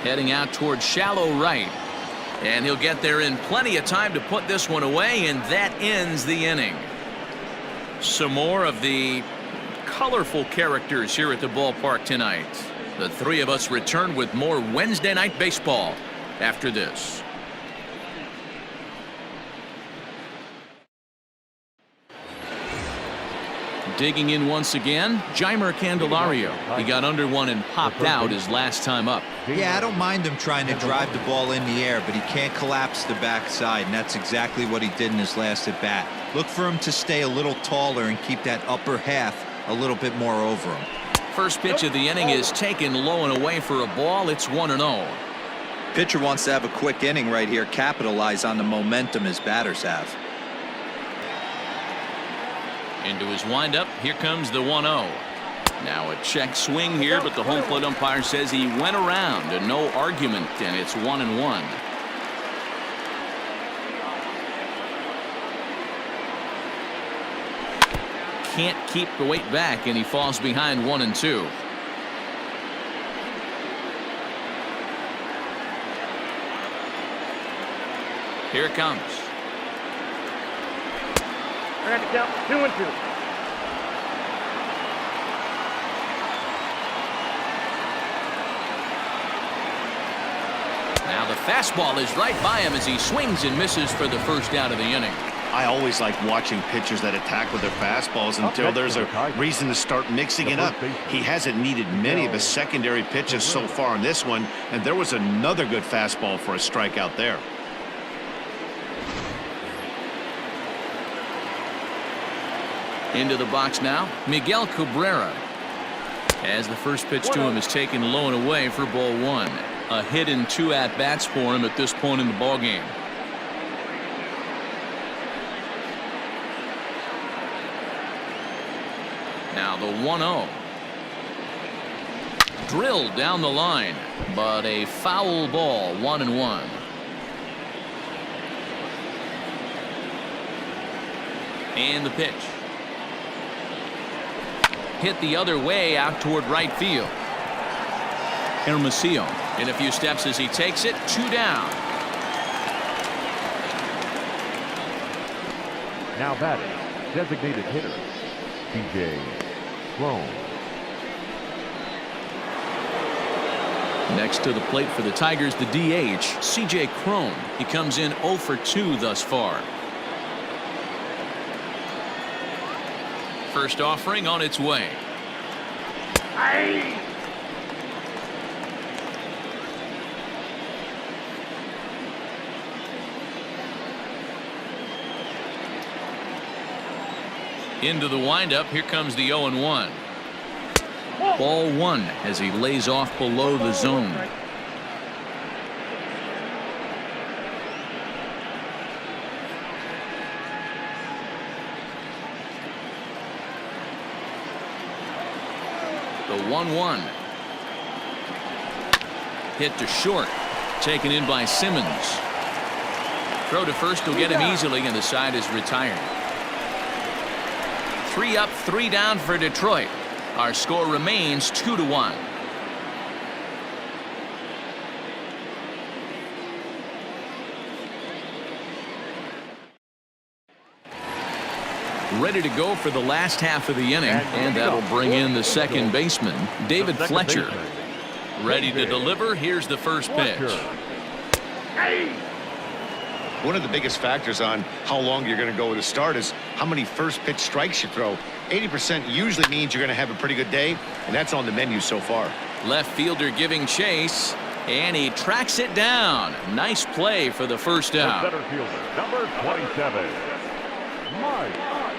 Speaker 1: Heading out towards shallow right. And he'll get there in plenty of time to put this one away, and that ends the inning. Some more of the colorful characters here at the ballpark tonight. The 3 of us return with more Wednesday Night Baseball after this. Digging in once again, Jeimer Candelario. He got under one and popped out his last time up.
Speaker 4: Yeah, I don't mind him trying to drive the ball in the air, but he can't collapse the backside, and that's exactly what he did in his last at-bat. Look for him to stay a little taller and keep that upper half a little bit more over him.
Speaker 1: First pitch of the inning is taken low and away for a ball. It's 1-0.
Speaker 4: Pitcher wants to have a quick inning right here, capitalize on the momentum his batters have.
Speaker 1: Into his windup, here comes the 1-0. Now a check swing here, but the home plate umpire says he went around, and no argument, and it's 1-1. Can't keep the weight back, and he falls behind 1-2. Here it comes.
Speaker 3: I got to count 2-2.
Speaker 1: Now the fastball is right by him as he swings and misses for the first out of the inning.
Speaker 2: I always like watching pitchers that attack with their fastballs until there's a reason to start mixing it up. He hasn't needed many of his secondary pitches so far in this one, and there was another good fastball for a strikeout there.
Speaker 1: Into the box now, Miguel Cabrera. As the first pitch to him is taken low and away for ball 1. A hit and 2 at-bats for him at this point in the ballgame. Now the 1-0. Drilled down the line, but a foul ball, 1-1. And the pitch. Hit the other way out toward right field. Hermosillo in a few steps as he takes it. 2 down.
Speaker 5: Now batting, designated hitter, Cron.
Speaker 1: Next to the plate for the Tigers, the DH, Cron. He comes in 0 for 2 thus far. First offering on its way. Into the windup. Here comes the 0-1. Ball 1 as he lays off below the zone. The 1-1. Hit to short. Taken in by Simmons. Throw to first will get him easily, and the side is retired. 3 up, 3 down for Detroit. Our score remains 2-1. Ready to go for the last half of the inning, and that'll bring in the second baseman, David Fletcher. Ready to deliver. Here's the first pitch.
Speaker 2: One of the biggest factors on how long you're going to go with a start is how many first pitch strikes you throw. 80% usually means you're going to have a pretty good day, and that's on the menu so far.
Speaker 1: Left fielder giving chase, and he tracks it down. Nice play for the first out.
Speaker 5: The center fielder, number 27, Mike Trout.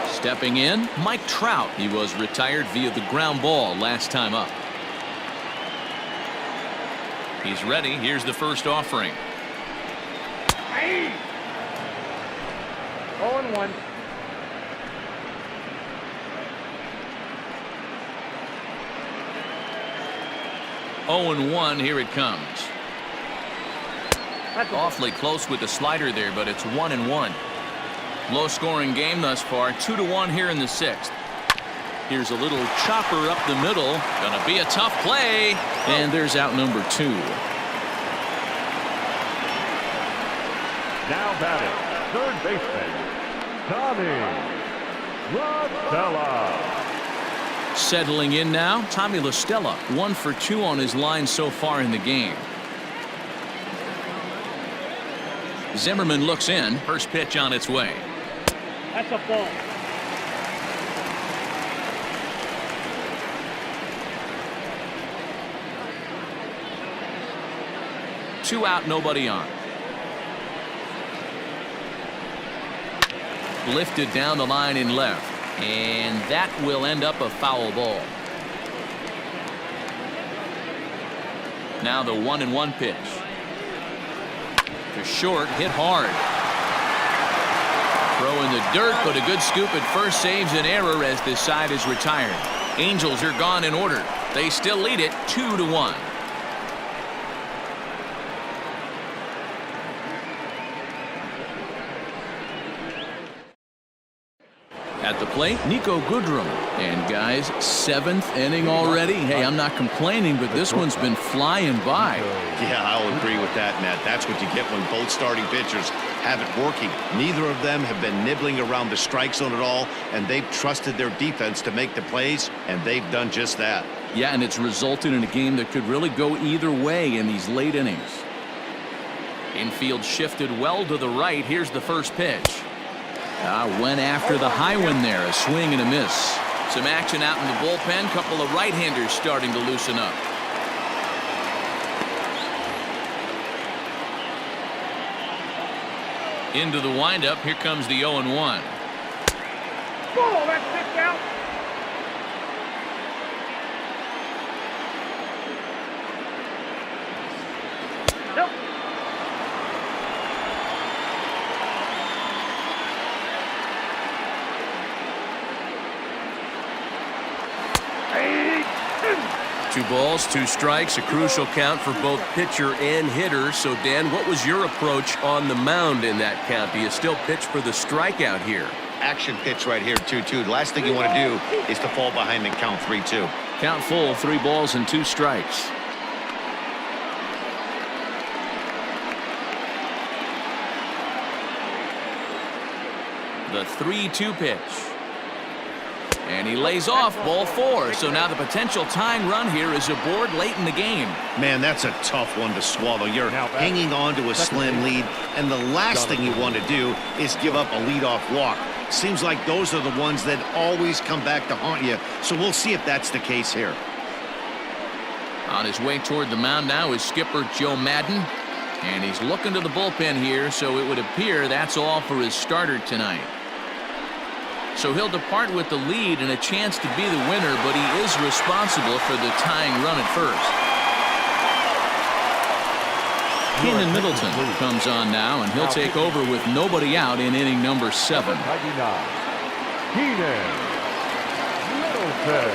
Speaker 1: Stepping in, Mike Trout. He was retired via the ground ball last time up. He's ready. Here's the first offering.
Speaker 3: 0-1.
Speaker 1: Oh and 1. Here it comes. Awfully close with the slider there, but it's 1-1. Low scoring game thus far. 2-1 here in the 6th. Here's a little chopper up the middle. Gonna be a tough play. And there's out number 2.
Speaker 5: Now batting, third baseman, Stella.
Speaker 1: Settling in now, Tommy La Stella. 1 for 2 on his line so far in the game. Zimmermann looks in. First pitch on its way.
Speaker 3: That's a ball.
Speaker 1: Two out, nobody on. Lifted down the line in left, and that will end up a foul ball. Now the 1-1 pitch. To short, hit hard. Throw in the dirt, but a good scoop at first saves an error as this side is retired. Angels are gone in order. They still lead it 2-1. At the plate, Niko Goodrum. And guys, 7th inning already. Hey, I'm not complaining, but this one's been flying by.
Speaker 2: Yeah, I'll agree with that, Matt. That's what you get when both starting pitchers have it working. Neither of them have been nibbling around the strike zone at all, and they've trusted their defense to make the plays, and they've done just that.
Speaker 1: Yeah, and it's resulted in a game that could really go either way in these late innings. Infield shifted well to the right. Here's the first pitch. Went after the high one there. A swing and a miss. Some action out in the bullpen. Couple of right-handers starting to loosen up. Into the windup. Here comes the 0-1.
Speaker 3: Ball, that's 6 out. Nope.
Speaker 7: Two balls, 2 strikes, a crucial count for both pitcher and hitter. So, Dan, what was your approach on the mound in that count? Do you still pitch for the strikeout here?
Speaker 2: Action pitch right here, 2-2. The last thing you want to do is to fall behind and count 3-2.
Speaker 1: Count full, 3 balls and 2 strikes. The 3-2 pitch. And he lays off, ball 4. So now the potential tying run here is aboard late in the game.
Speaker 2: Man, that's a tough one to swallow. You're hanging on to a slim lead, and the last thing you want to do is give up a leadoff walk. Seems like those are the ones that always come back to haunt you, so we'll see if that's the case here.
Speaker 1: On his way toward the mound now is skipper Joe Madden, and he's looking to the bullpen here, so it would appear that's all for his starter tonight. So he'll depart with the lead and a chance to be the winner, but he is responsible for the tying run at first. Keenan Middleton comes on now, and he'll take over with nobody out in inning number 7.
Speaker 5: 99. Keenan Middleton.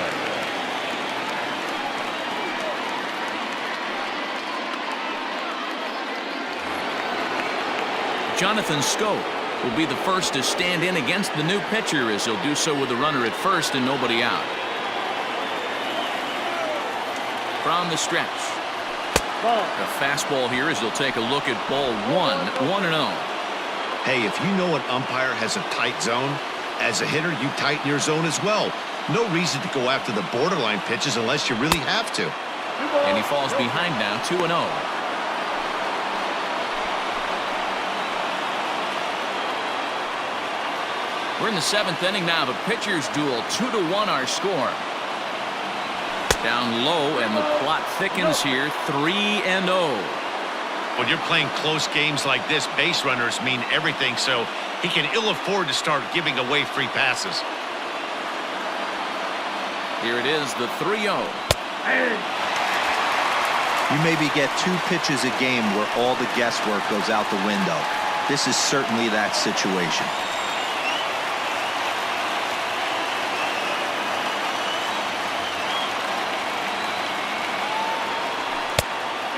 Speaker 1: Jonathan Schoop will be the first to stand in against the new pitcher, as he'll do so with a runner at first and nobody out. From the stretch. A fastball here as he'll take a look at ball 1-0.
Speaker 2: Hey, if you know an umpire has a tight zone, as a hitter, you tighten your zone as well. No reason to go after the borderline pitches unless you really have to.
Speaker 1: And he falls behind now, 2-0. We're in the 7th inning now. The pitcher's duel, 2-1 our score. Down low, and the plot thickens here, 3-0.
Speaker 2: When you're playing close games like this, base runners mean everything, so he can ill afford to start giving away free passes.
Speaker 1: Here it is, the 3-0.
Speaker 4: You maybe get 2 pitches a game where all the guesswork goes out the window. This is certainly that situation.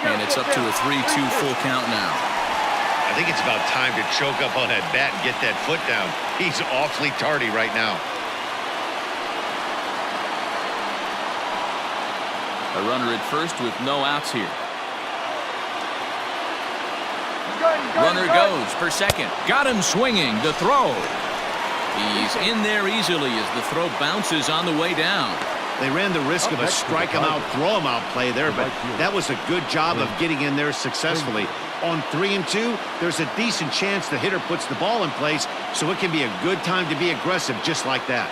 Speaker 1: And it's up to a 3-2 full count now.
Speaker 2: I think it's about time to choke up on that bat and get that foot down. He's awfully tardy right now.
Speaker 1: A runner at first with no outs here. Runner goes for second. Got him swinging. The throw. He's in there easily as the throw bounces on the way down.
Speaker 2: They ran the risk of a strike him out, throw him out play there, but that was a good job of getting in there successfully. On 3-2, there's a decent chance the hitter puts the ball in place, so it can be a good time to be aggressive just like that.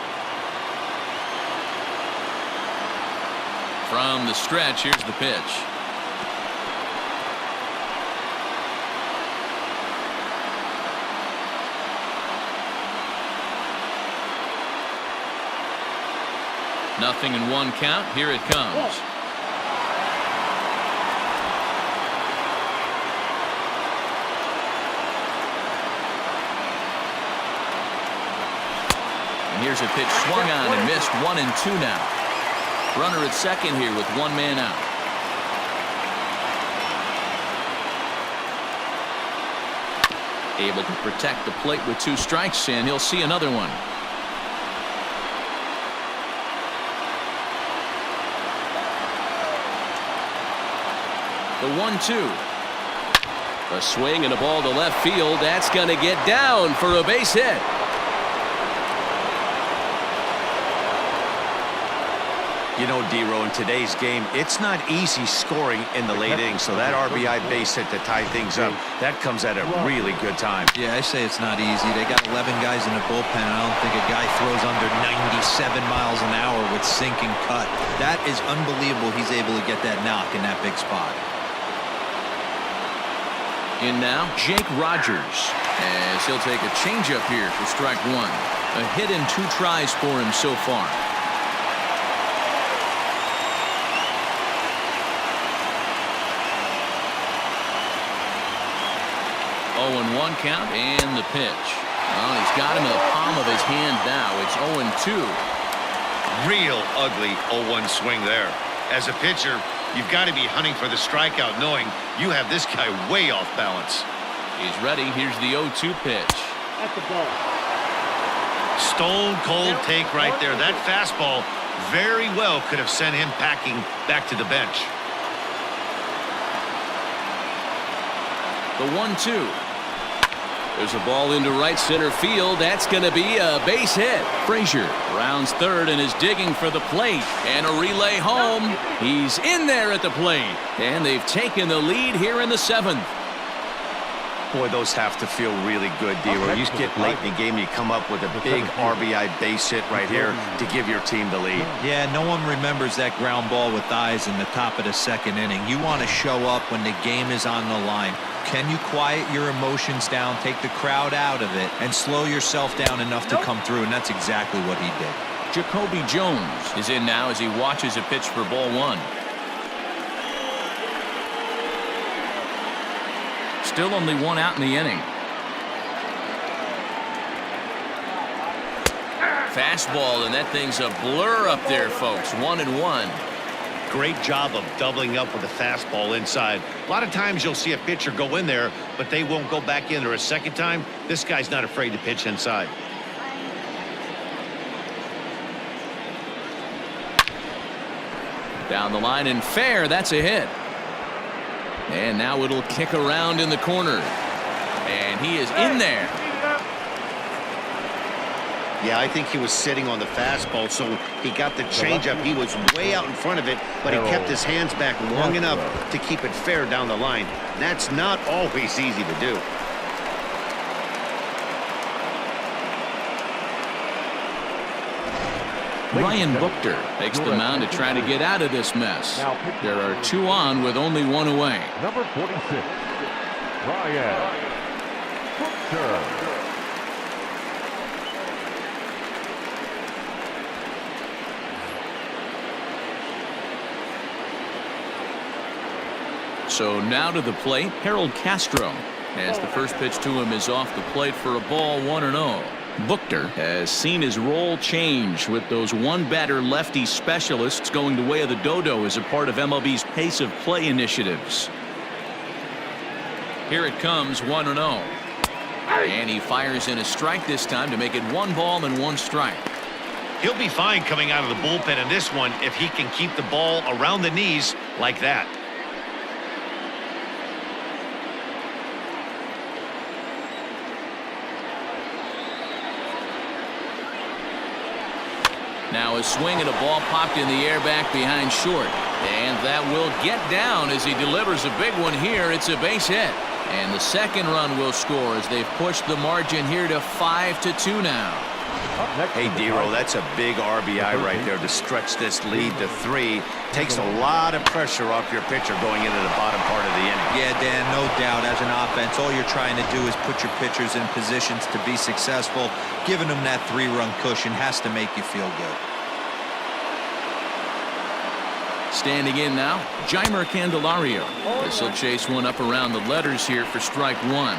Speaker 1: From the stretch, here's the pitch. Nothing in 1 count. Here it comes. Here's a pitch swung on and missed. 1-2 now. Runner at second here with one man out. Able to protect the plate with 2 strikes, and he'll see another one. The 1-2. A swing and a ball to left field. That's going to get down for a base hit.
Speaker 2: You know, D-Row, in today's game, it's not easy scoring in the late innings, so that RBI base hit to tie things up, that comes at a really good time.
Speaker 4: Yeah, I say it's not easy. They got 11 guys in the bullpen, and I don't think a guy throws under 97 miles an hour with sink and cut. That is unbelievable he's able to get that knock in that big spot.
Speaker 1: In now, Jake Rogers, as he'll take a changeup here for strike 1. A hit in 2 tries for him so far. 0-1 count and the pitch. Well, he's got him in the palm of his hand now. It's 0-2.
Speaker 2: Real ugly 0-1 swing there. As a pitcher, you've got to be hunting for the strikeout, knowing you have this guy way off balance.
Speaker 1: He's ready. Here's the 0-2 pitch.
Speaker 3: That's the ball.
Speaker 2: Stone cold take right there. That fastball very well could have sent him packing back to the bench.
Speaker 1: The 1-2. There's a ball into right center field. That's going to be a base hit. Frazier rounds third and is digging for the plate. And a relay home. He's in there at the plate. And they've taken the lead here in the 7th.
Speaker 2: Boy, those have to feel really good, D-Row. You get late in the game, you come up with a big RBI base hit right here to give your team the lead.
Speaker 4: Yeah, no one remembers that ground ball with Thaiss in the top of the 2nd inning. You want to show up when the game is on the line. Can you quiet your emotions down, take the crowd out of it, and slow yourself down enough to come through? And that's exactly what he did.
Speaker 1: JaCoby Jones is in now as he watches a pitch for ball 1. Still only 1 out in the inning. Fastball, and that thing's a blur up there, folks. 1-1.
Speaker 2: Great job of doubling up with a fastball inside. A lot of times you'll see a pitcher go in there, but they won't go back in there a second time. This guy's not afraid to pitch inside.
Speaker 1: Down the line and fair. That's a hit. And now it'll kick around in the corner. And he is in there.
Speaker 2: Yeah, I think he was sitting on the fastball, so he got the changeup. He was way out in front of it, but he kept his hands back long enough to keep it fair down the line. That's not always easy to do.
Speaker 1: Ryan Buchter takes the mound to try to get out of this mess. There are 2 on with only 1 away.
Speaker 5: Number 46, Ryan Buchter.
Speaker 1: So now to the plate, Harold Castro, as the first pitch to him is off the plate for a ball. 1-0. Buchter has seen his role change with those one-batter lefty specialists going the way of the dodo as a part of MLB's pace of play initiatives. Here it comes, 1-0. And he fires in a strike this time to make it 1 ball and 1 strike.
Speaker 2: He'll be fine coming out of the bullpen in this one if he can keep the ball around the knees like that.
Speaker 1: Now a swing and a ball popped in the air back behind short. And that will get down as he delivers a big one here. It's a base hit. And the 2nd run will score as they've pushed the margin here to 5-2 now.
Speaker 2: Hey, D-Row, that's a big RBI right there to stretch this lead to 3. Takes a lot of pressure off your pitcher going into the bottom part of the inning.
Speaker 4: Yeah, Dan, no doubt. As an offense, all you're trying to do is put your pitchers in positions to be successful. Giving them that 3-run cushion has to make you feel good.
Speaker 1: Standing in now, Jeimer Candelario. This will chase one up around the letters here for strike 1.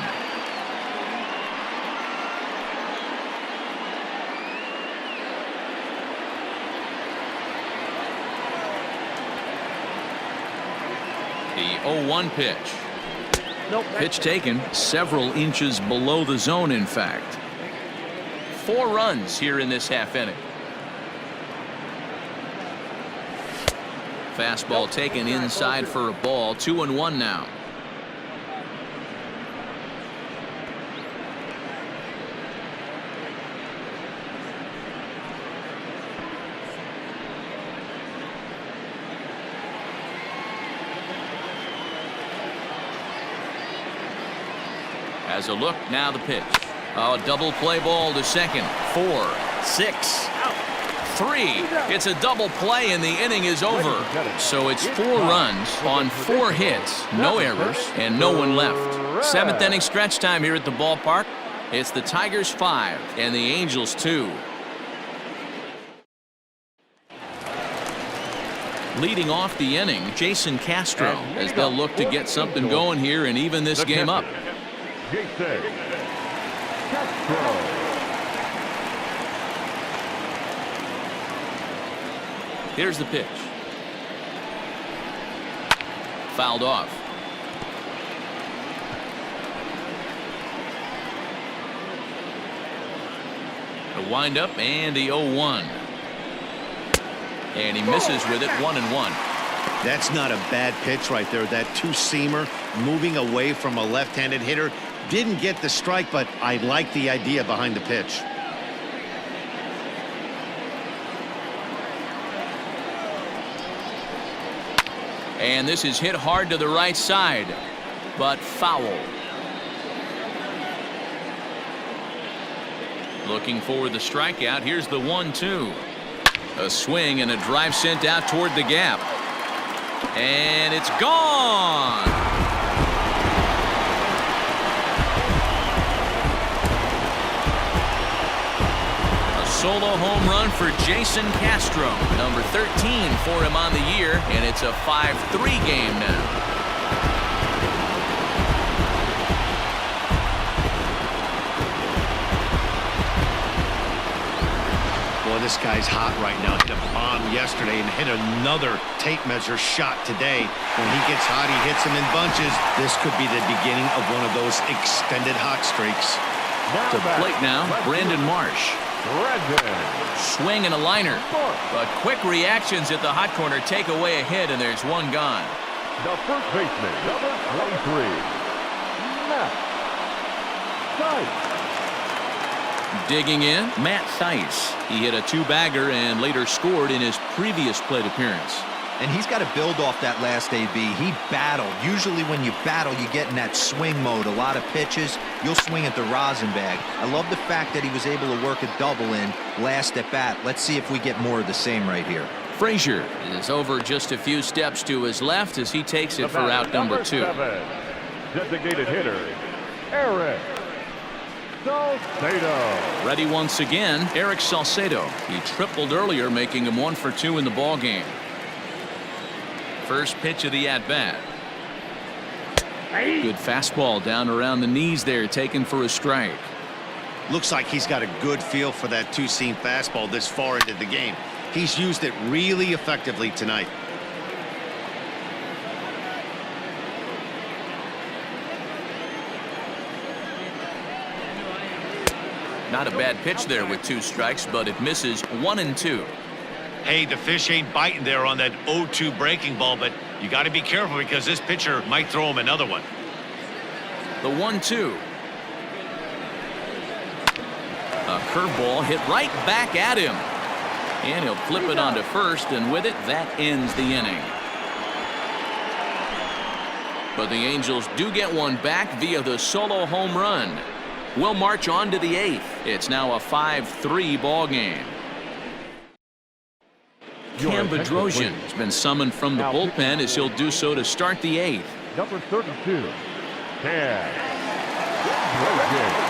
Speaker 1: The 0-1 pitch.
Speaker 3: Nope.
Speaker 1: Pitch taken several inches below the zone, in fact. 4 runs here in this half inning. Fastball taken inside for a ball. 2-1 now. As a look, now the pitch. Oh, double play ball to second. 4, 6, 3. It's a double play and the inning is over. So it's 4 runs on 4 hits, no errors, and no one left. 7th inning stretch time here at the ballpark. It's the Tigers 5 and the Angels 2. Leading off the inning, Jeimer Castro, as they'll look to get something going here and even this game up.
Speaker 5: Jeimer Castro.
Speaker 1: Here's the pitch. Fouled off. The windup and the 0-1. And he misses with it. 1-1.
Speaker 2: That's not a bad pitch right there. That 2-seamer moving away from a left-handed hitter. Didn't get the strike, but I like the idea behind the pitch.
Speaker 1: And this is hit hard to the right side, but foul. Looking for the strikeout. Here's the 1-2. A swing and a drive sent out toward the gap. And it's gone. A solo home run for Jeimer Castro. Number 13 for him on the year, and it's a 5-3 game now.
Speaker 2: This guy's hot right now. Hit a bomb yesterday and hit another tape measure shot today. When he gets hot, he hits them in bunches. This could be the beginning of one of those extended hot streaks.
Speaker 1: To plate now, Brandon Marsh. Swing and a liner. But quick reactions at the hot corner take away a hit, and there's one gone.
Speaker 5: The first baseman, number 23, Thaiss.
Speaker 1: Digging in, Matt Thaiss. He hit a 2-bagger and later scored in his previous plate appearance.
Speaker 4: And he's got to build off that last AB. He battled. Usually when you battle, you get in that swing mode. A lot of pitches, you'll swing at the rosin bag. I love the fact that he was able to work a double in last at bat. Let's see if we get more of the same right here.
Speaker 1: Frazier is over just a few steps to his left as he takes it for out number 2.
Speaker 5: Designated hitter, Erick Salcedo.
Speaker 1: Ready once again, Erick Salcedo. He tripled earlier, making him 1 for 2 in the ball game. First pitch of the at-bat. Good fastball down around the knees there, taken for a strike.
Speaker 2: Looks like he's got a good feel for that 2-seam fastball this far into the game. He's used it really effectively tonight.
Speaker 1: Not a bad pitch there with 2 strikes, but it misses. 1-2.
Speaker 2: Hey, the fish ain't biting there on that 0-2 breaking ball, but you got to be careful because this pitcher might throw him another one.
Speaker 1: The 1-2. A curveball hit right back at him. And he'll flip it onto first, and with it, that ends the inning. But the Angels do get one back via the solo home run. We'll march on to the 8th. It's now a 5-3 ball game. Cam Bedrosian has been summoned from the bullpen as he'll do so to start the 8th.
Speaker 5: Number 32, Cam Bedrosian.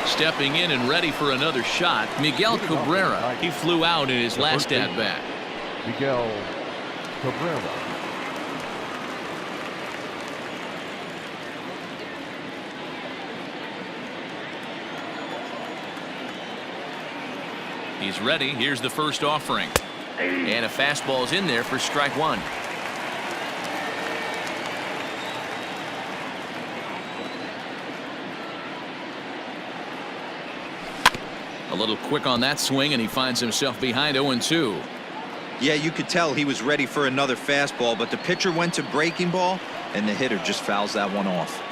Speaker 1: Stepping in and ready for another shot, Miguel Cabrera. He flew out in his last at-bat.
Speaker 5: Miguel Cabrera.
Speaker 1: He's ready. Here's the first offering. And a fastball's in there for strike one. A little quick on that swing, and he finds himself behind 0-2.
Speaker 4: Yeah, you could tell he was ready for another fastball, but the pitcher went to breaking ball, and the hitter just fouls that one off.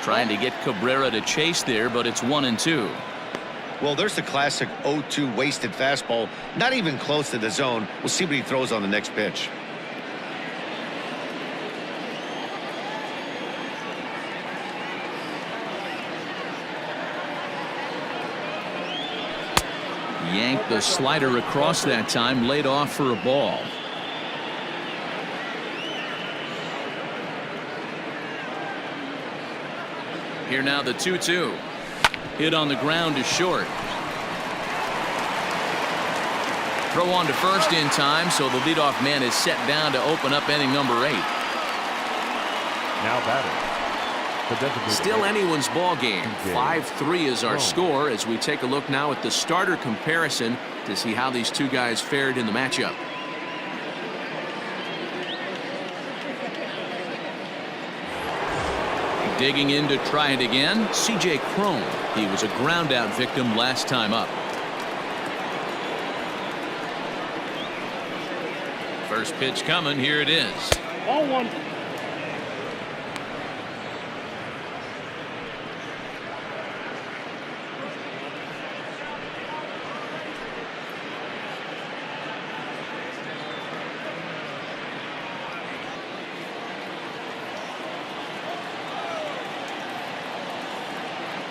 Speaker 1: Trying to get Cabrera to chase there, but it's 1-2.
Speaker 2: Well, there's the classic 0-2 wasted fastball. Not even close to the zone. We'll see what he throws on the next pitch.
Speaker 1: Yanked the slider across that time, laid off for a ball. Here now the 2-2. Hit on the ground to short. Throw on to first in time, so the leadoff man is set down to open up inning number 8.
Speaker 5: Now batting.
Speaker 1: Still anyone's ball game. 5-3 is our score as we take a look now at the starter comparison to see how these two guys fared in the matchup. Digging in to try it again, C.J. Cron. He was a ground out victim last time up. First pitch coming. Here it is.
Speaker 3: Ball one.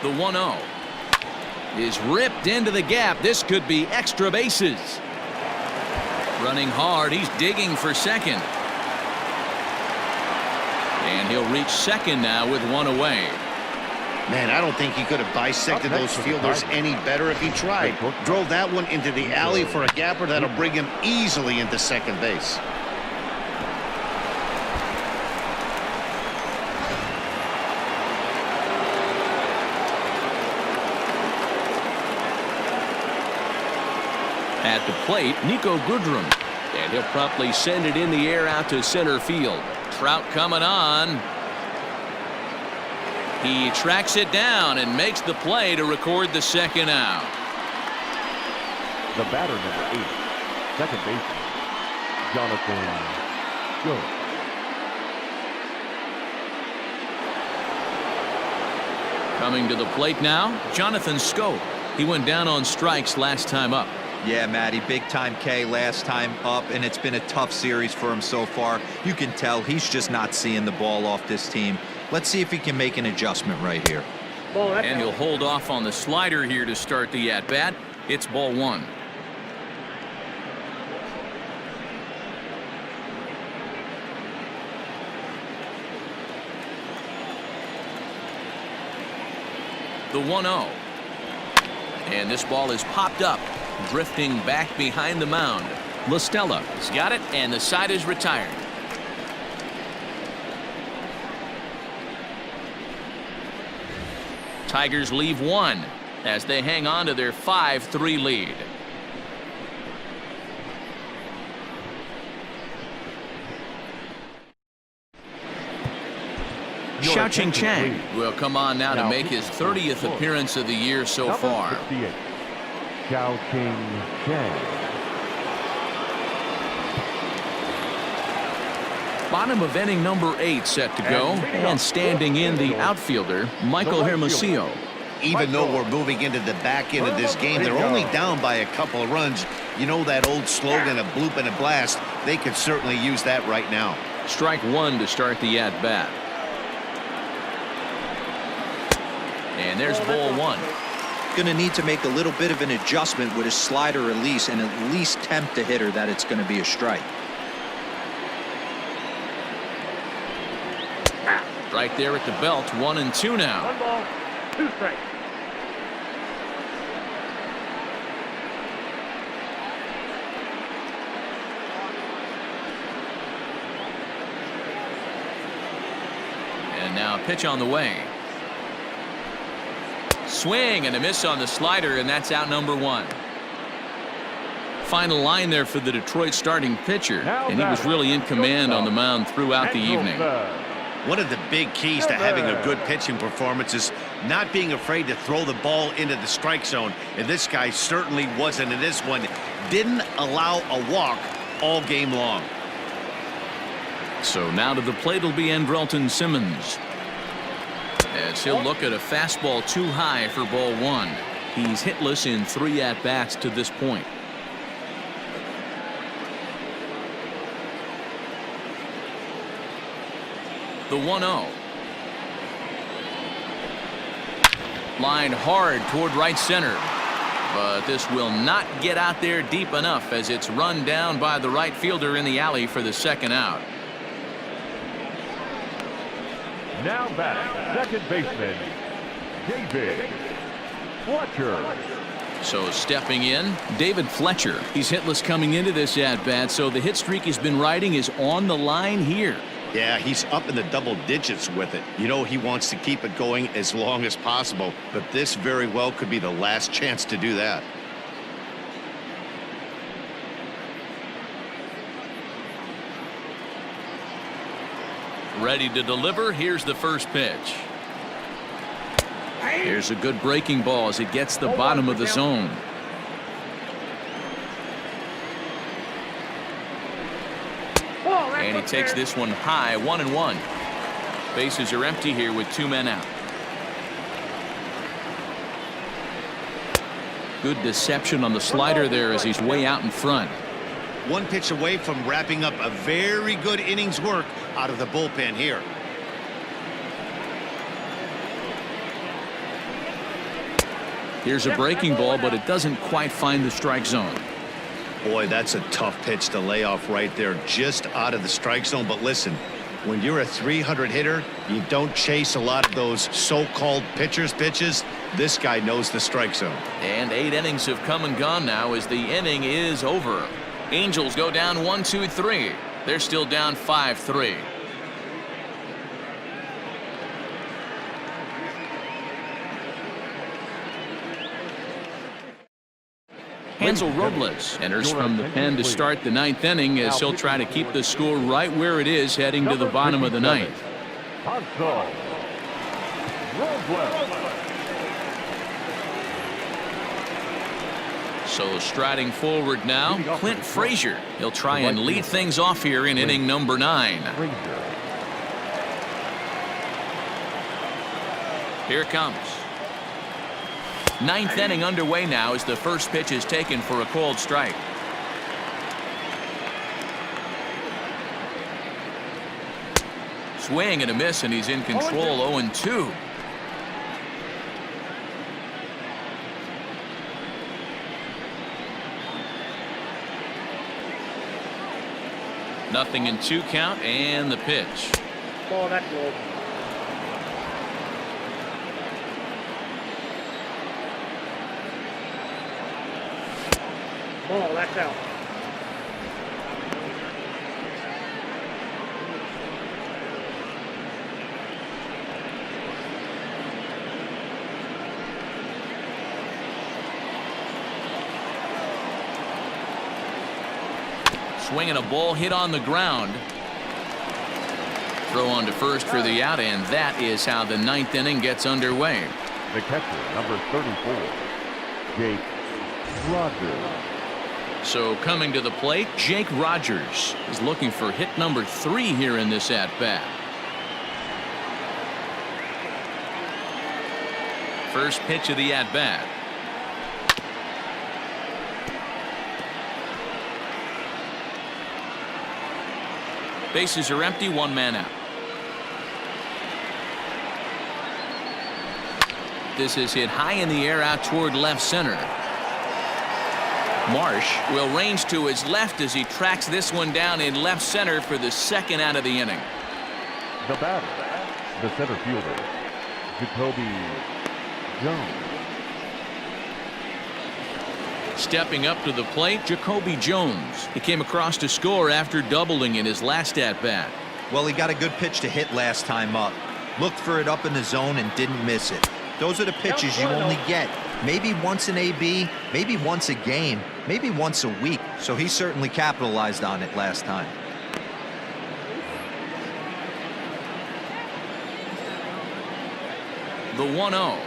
Speaker 1: The 1-0 is ripped into the gap. This could be extra bases. Running hard. He's digging for second. And he'll reach second now with one away.
Speaker 2: Man, I don't think he could have dissected those fielders any better if he tried. Drove that one into the alley for a gapper that'll bring him easily into second base.
Speaker 1: At the plate, Niko Goodrum. And he'll promptly send it in the air out to center field. Trout coming on. He tracks it down and makes the play to record the second out.
Speaker 5: The batter, number 8, second baseman, Jonathan Schoop.
Speaker 1: Coming to the plate now, Jonathan Schoop. He went down on strikes last time up.
Speaker 4: Yeah, Matty, big time K last time up, and it's been a tough series for him so far. You can tell he's just not seeing the ball off this team. Let's see if he can make an adjustment right here.
Speaker 1: And he'll hold off on the slider here to start the at-bat. It's ball one. The 1-0. And this ball is popped up, drifting back behind the mound. Stella has got it, and the side is retired. Tigers leave one as they hang on to their 5-3 lead. Xiaoqing Chang will come on now to make his 30th appearance of the year so far.
Speaker 5: Xiaoqing Chang.
Speaker 1: Bottom of inning number 8 set to go, and standing in the outfielder, Michael Hermosillo.
Speaker 2: Even though we're moving into the back end of this game, they're only down by a couple of runs. You know that old slogan, a bloop and a blast. They could certainly use that right now.
Speaker 1: Strike one to start the at-bat. And there's ball one.
Speaker 4: Going to need to make a little bit of an adjustment with his slider release and at least tempt the hitter that it's going to be a strike.
Speaker 1: Right there at the belt, 1-2 now.
Speaker 3: 1 ball, 2 strikes.
Speaker 1: And now a pitch on the way. Swing and a miss on the slider, and that's out number 1. Final line there for the Detroit starting pitcher, and he was really in command on the mound throughout the evening.
Speaker 2: One of the big keys to having a good pitching performance is not being afraid to throw the ball into the strike zone, and this guy certainly wasn't in this one. Didn't allow a walk all game long.
Speaker 1: So now to the plate will be Andrelton Simmons, as he'll look at a fastball too high for ball 1. He's hitless in 3 at-bats to this point. The 1-0. Line hard toward right center. But this will not get out there deep enough as it's run down by the right fielder in the alley for the second out.
Speaker 5: Now back, second baseman, David Fletcher.
Speaker 1: So stepping in, David Fletcher. He's hitless coming into this at-bat, so the hit streak he's been riding is on the line here.
Speaker 2: Yeah, he's up in the double digits with it. You know, he wants to keep it going as long as possible, but this very well could be the last chance to do that.
Speaker 1: Ready to deliver. Here's the first pitch. Here's a good breaking ball as it gets the bottom of the zone. And he takes this one high, 1-1. Bases are empty here with 2 men out. Good deception on the slider there as he's way out in front.
Speaker 2: One pitch away from wrapping up a very good innings work out of the bullpen here.
Speaker 1: Here's a breaking ball, but it doesn't quite find the strike zone.
Speaker 2: Boy, that's a tough pitch to lay off right there, just out of the strike zone. But listen, when you're a 300 hitter, you don't chase a lot of those so-called pitcher's pitches. This guy knows the strike zone.
Speaker 1: And 8 innings have come and gone now as the inning is over. Angels go down 1-2-3. They're still down 5-3. Hansel Robles enters from the pen to start the 9th inning as he'll try to keep the score right where it is heading to the bottom of the 9th.
Speaker 5: Hansel Robles.
Speaker 1: So striding forward now, Clint Frazier. He'll try and lead things off here in inning number 9. Here it comes. 9th inning underway now as the first pitch is taken for a called strike. Swing and a miss, and he's in control. 0-2. Nothing in 2 count, and the pitch.
Speaker 3: Oh, that's low. Oh, that's out.
Speaker 1: Swinging a ball hit on the ground. Throw on to first for the out, and that is how the 9th inning gets underway.
Speaker 5: The catcher, number 34, Jake Rogers.
Speaker 1: So coming to the plate, Jake Rogers is looking for hit number 3 here in this at-bat. First pitch of the at-bat. Bases are empty, 1 man out. This is hit high in the air out toward left center. Marsh will range to his left as he tracks this one down in left center for the 2nd out of the inning.
Speaker 5: The batter, the center fielder, JaCoby Jones.
Speaker 1: Stepping up to the plate, JaCoby Jones. He came across to score after doubling in his last at-bat.
Speaker 4: Well, he got a good pitch to hit last time up. Looked for it up in the zone and didn't miss it. Those are the pitches you only get maybe once in AB, maybe once a game, maybe once a week. So he certainly capitalized on it last time.
Speaker 1: The 1-0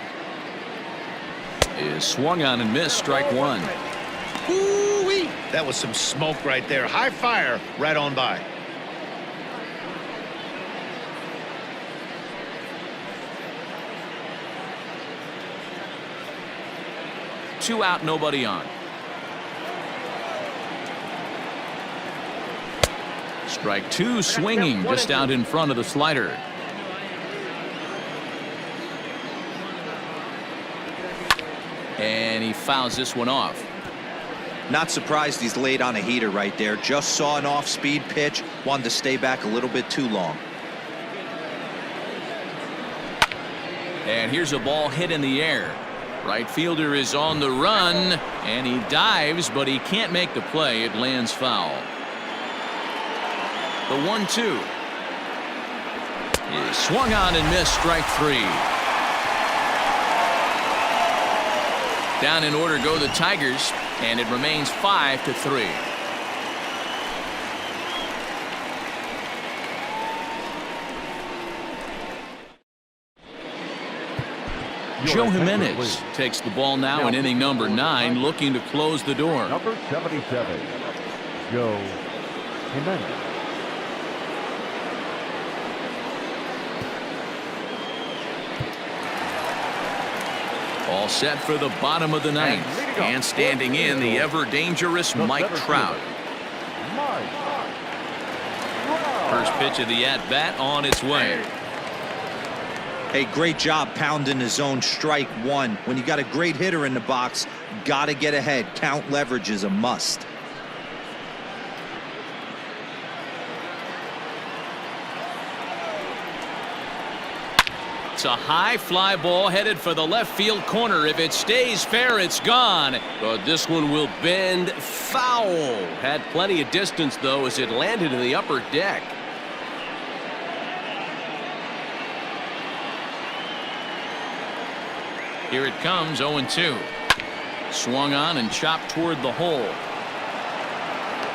Speaker 1: is swung on and missed, strike one.
Speaker 2: Ooh-wee. That was some smoke right there. High fire right on by.
Speaker 1: Two out, nobody on. Strike two, swinging just out in front of the slider. And he fouls this one off.
Speaker 4: Not surprised he's laid on a heater right there. Just saw an off-speed pitch, wanted to stay back a little bit too long.
Speaker 1: And here's a ball hit in the air. Right fielder is on the run, and he dives, but he can't make the play. It lands foul. The 1-2 is swung on and missed, strike three. Down in order go the Tigers, and it remains 5-3. Joe Jimenez takes the ball now in inning number 9, looking to close the door.
Speaker 5: Number 77, Joe Jimenez.
Speaker 1: All set for the bottom of the ninth. And standing in, the ever-dangerous Mike Trout. First pitch of the at-bat on its way.
Speaker 4: Hey, great job pounding his own strike one. When you got a great hitter in the box, got to get ahead. Count leverage is a must.
Speaker 1: It's a high fly ball headed for the left field corner. If it stays fair, it's gone.
Speaker 7: But this one will bend foul. Had plenty of distance, though, as it landed in the upper deck.
Speaker 1: Here it comes, 0-2. Swung on and chopped toward the hole.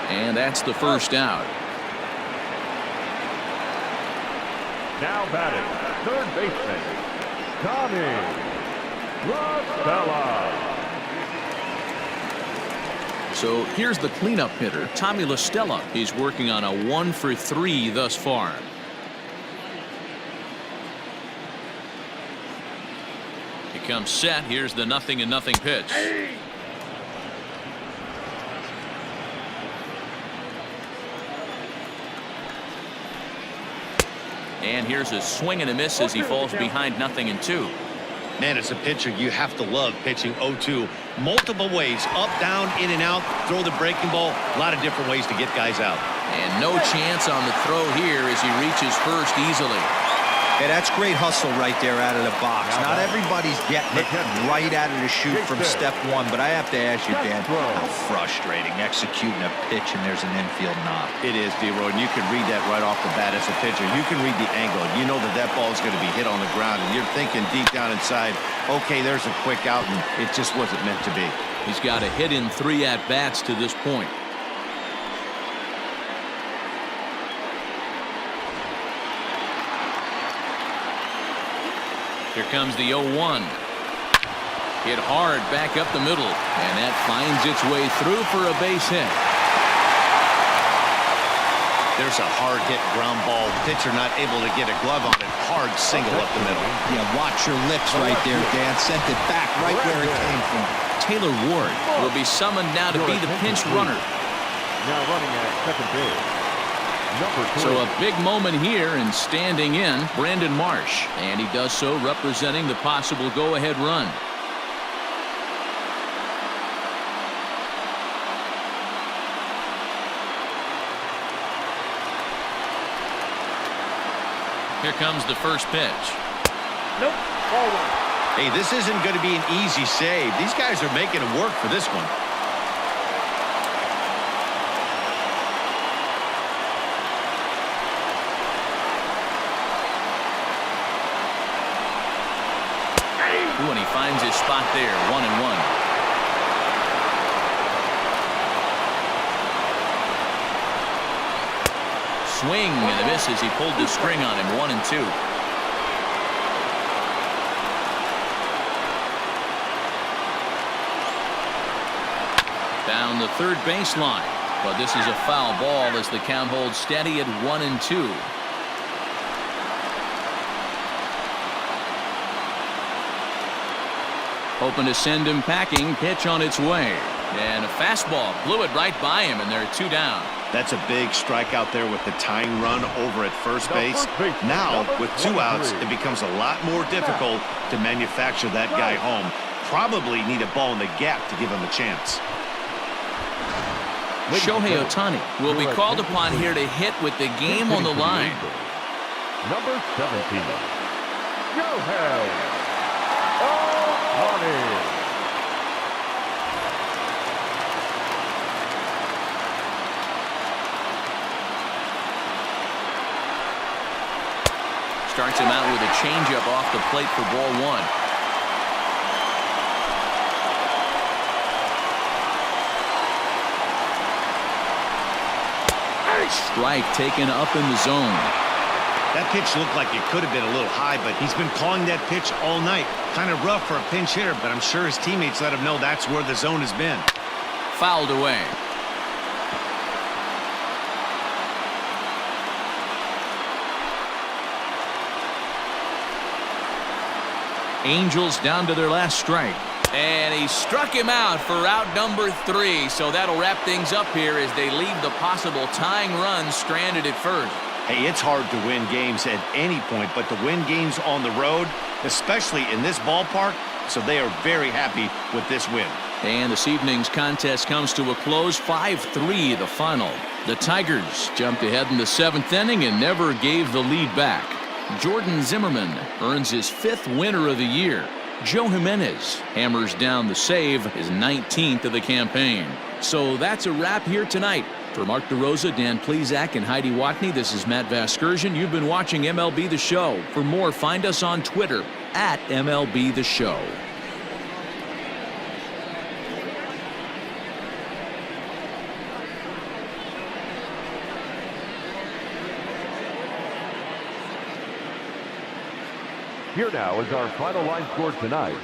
Speaker 1: And that's the first out.
Speaker 5: Now batting, third baseman, Stella.
Speaker 1: So here's the cleanup hitter, Tommy Stella. He's working on a 1-for-3 thus far. He comes set. Here's the 0-0 pitch. And here's a swing and a miss as he falls behind 0-2.
Speaker 2: Man, as a pitcher, you have to love pitching 0-2. Multiple ways, up, down, in and out, throw the breaking ball. A lot of different ways to get guys out.
Speaker 1: And no chance on the throw here as he reaches first easily.
Speaker 4: Hey, that's great hustle right there out of the box. Not everybody's getting it right out of the chute from step one, but I have to ask you, Dan, how frustrating executing a pitch and there's an infield knock.
Speaker 2: It is, D-Roy, and you can read that right off the bat as a pitcher. You can read the angle. You know that that ball is going to be hit on the ground, and you're thinking deep down inside, okay, there's a quick out, and it just wasn't meant to be.
Speaker 1: He's got a hit in 3 at-bats to this point. Here comes the 0-1. Hit hard back up the middle, and that finds its way through for a base hit.
Speaker 2: There's a hard hit ground ball. Pitcher not able to get a glove on it. Hard single up the middle.
Speaker 4: Yeah, watch your lips right there, Dan. Sent it back right where it came from.
Speaker 1: Taylor Ward will be summoned now to be the pinch runner.
Speaker 5: Now running at second base.
Speaker 1: So a big moment here, and standing in, Brandon Marsh. And he does so representing the possible go-ahead run. Here comes the first pitch.
Speaker 3: Nope. Ball one.
Speaker 2: Hey, this isn't going to be an easy save. These guys are making it work for this one.
Speaker 1: Ooh, and he finds his spot there, 1-1. Swing and a miss as he pulled the string on him, 1-2. Down the third baseline, but this is a foul ball as the count holds steady at 1-2. Hoping to send him packing. Pitch on its way, and a fastball blew it right by him, and there are 2 down.
Speaker 2: That's a big strikeout there with the tying run over at first base. Now, with 2 outs, it becomes a lot more difficult to manufacture that guy home. Probably need a ball in the gap to give him a chance.
Speaker 1: Shohei Ohtani will be called upon here to hit with the game on the line.
Speaker 5: Number 17, Shohei Ohtani.
Speaker 1: Starts him out with a changeup off the plate for ball 1. Strike taken up in the zone.
Speaker 2: That pitch looked like it could have been a little high, but he's been calling that pitch all night. Kind of rough for a pinch hitter, but I'm sure his teammates let him know that's where the zone has been.
Speaker 1: Fouled away. Angels down to their last strike. And he struck him out for out number 3. So that'll wrap things up here as they leave the possible tying run stranded at first.
Speaker 2: Hey, it's hard to win games at any point, but to win games on the road, especially in this ballpark, so they are very happy with this win.
Speaker 1: And this evening's contest comes to a close, 5-3 the final. The Tigers jumped ahead in the 7th inning and never gave the lead back. Jordan Zimmermann earns his 5th winner of the year. Joe Jimenez hammers down the save, his 19th of the campaign. So that's a wrap here tonight. For Mark DeRosa, Dan Plesac, and Heidi Watney, this is Matt Vasgersian. You've been watching MLB The Show. For more, find us on Twitter at MLB The Show.
Speaker 5: Here now is our final line score tonight.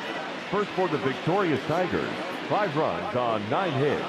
Speaker 5: First for the victorious Tigers, 5 runs on 9 hits.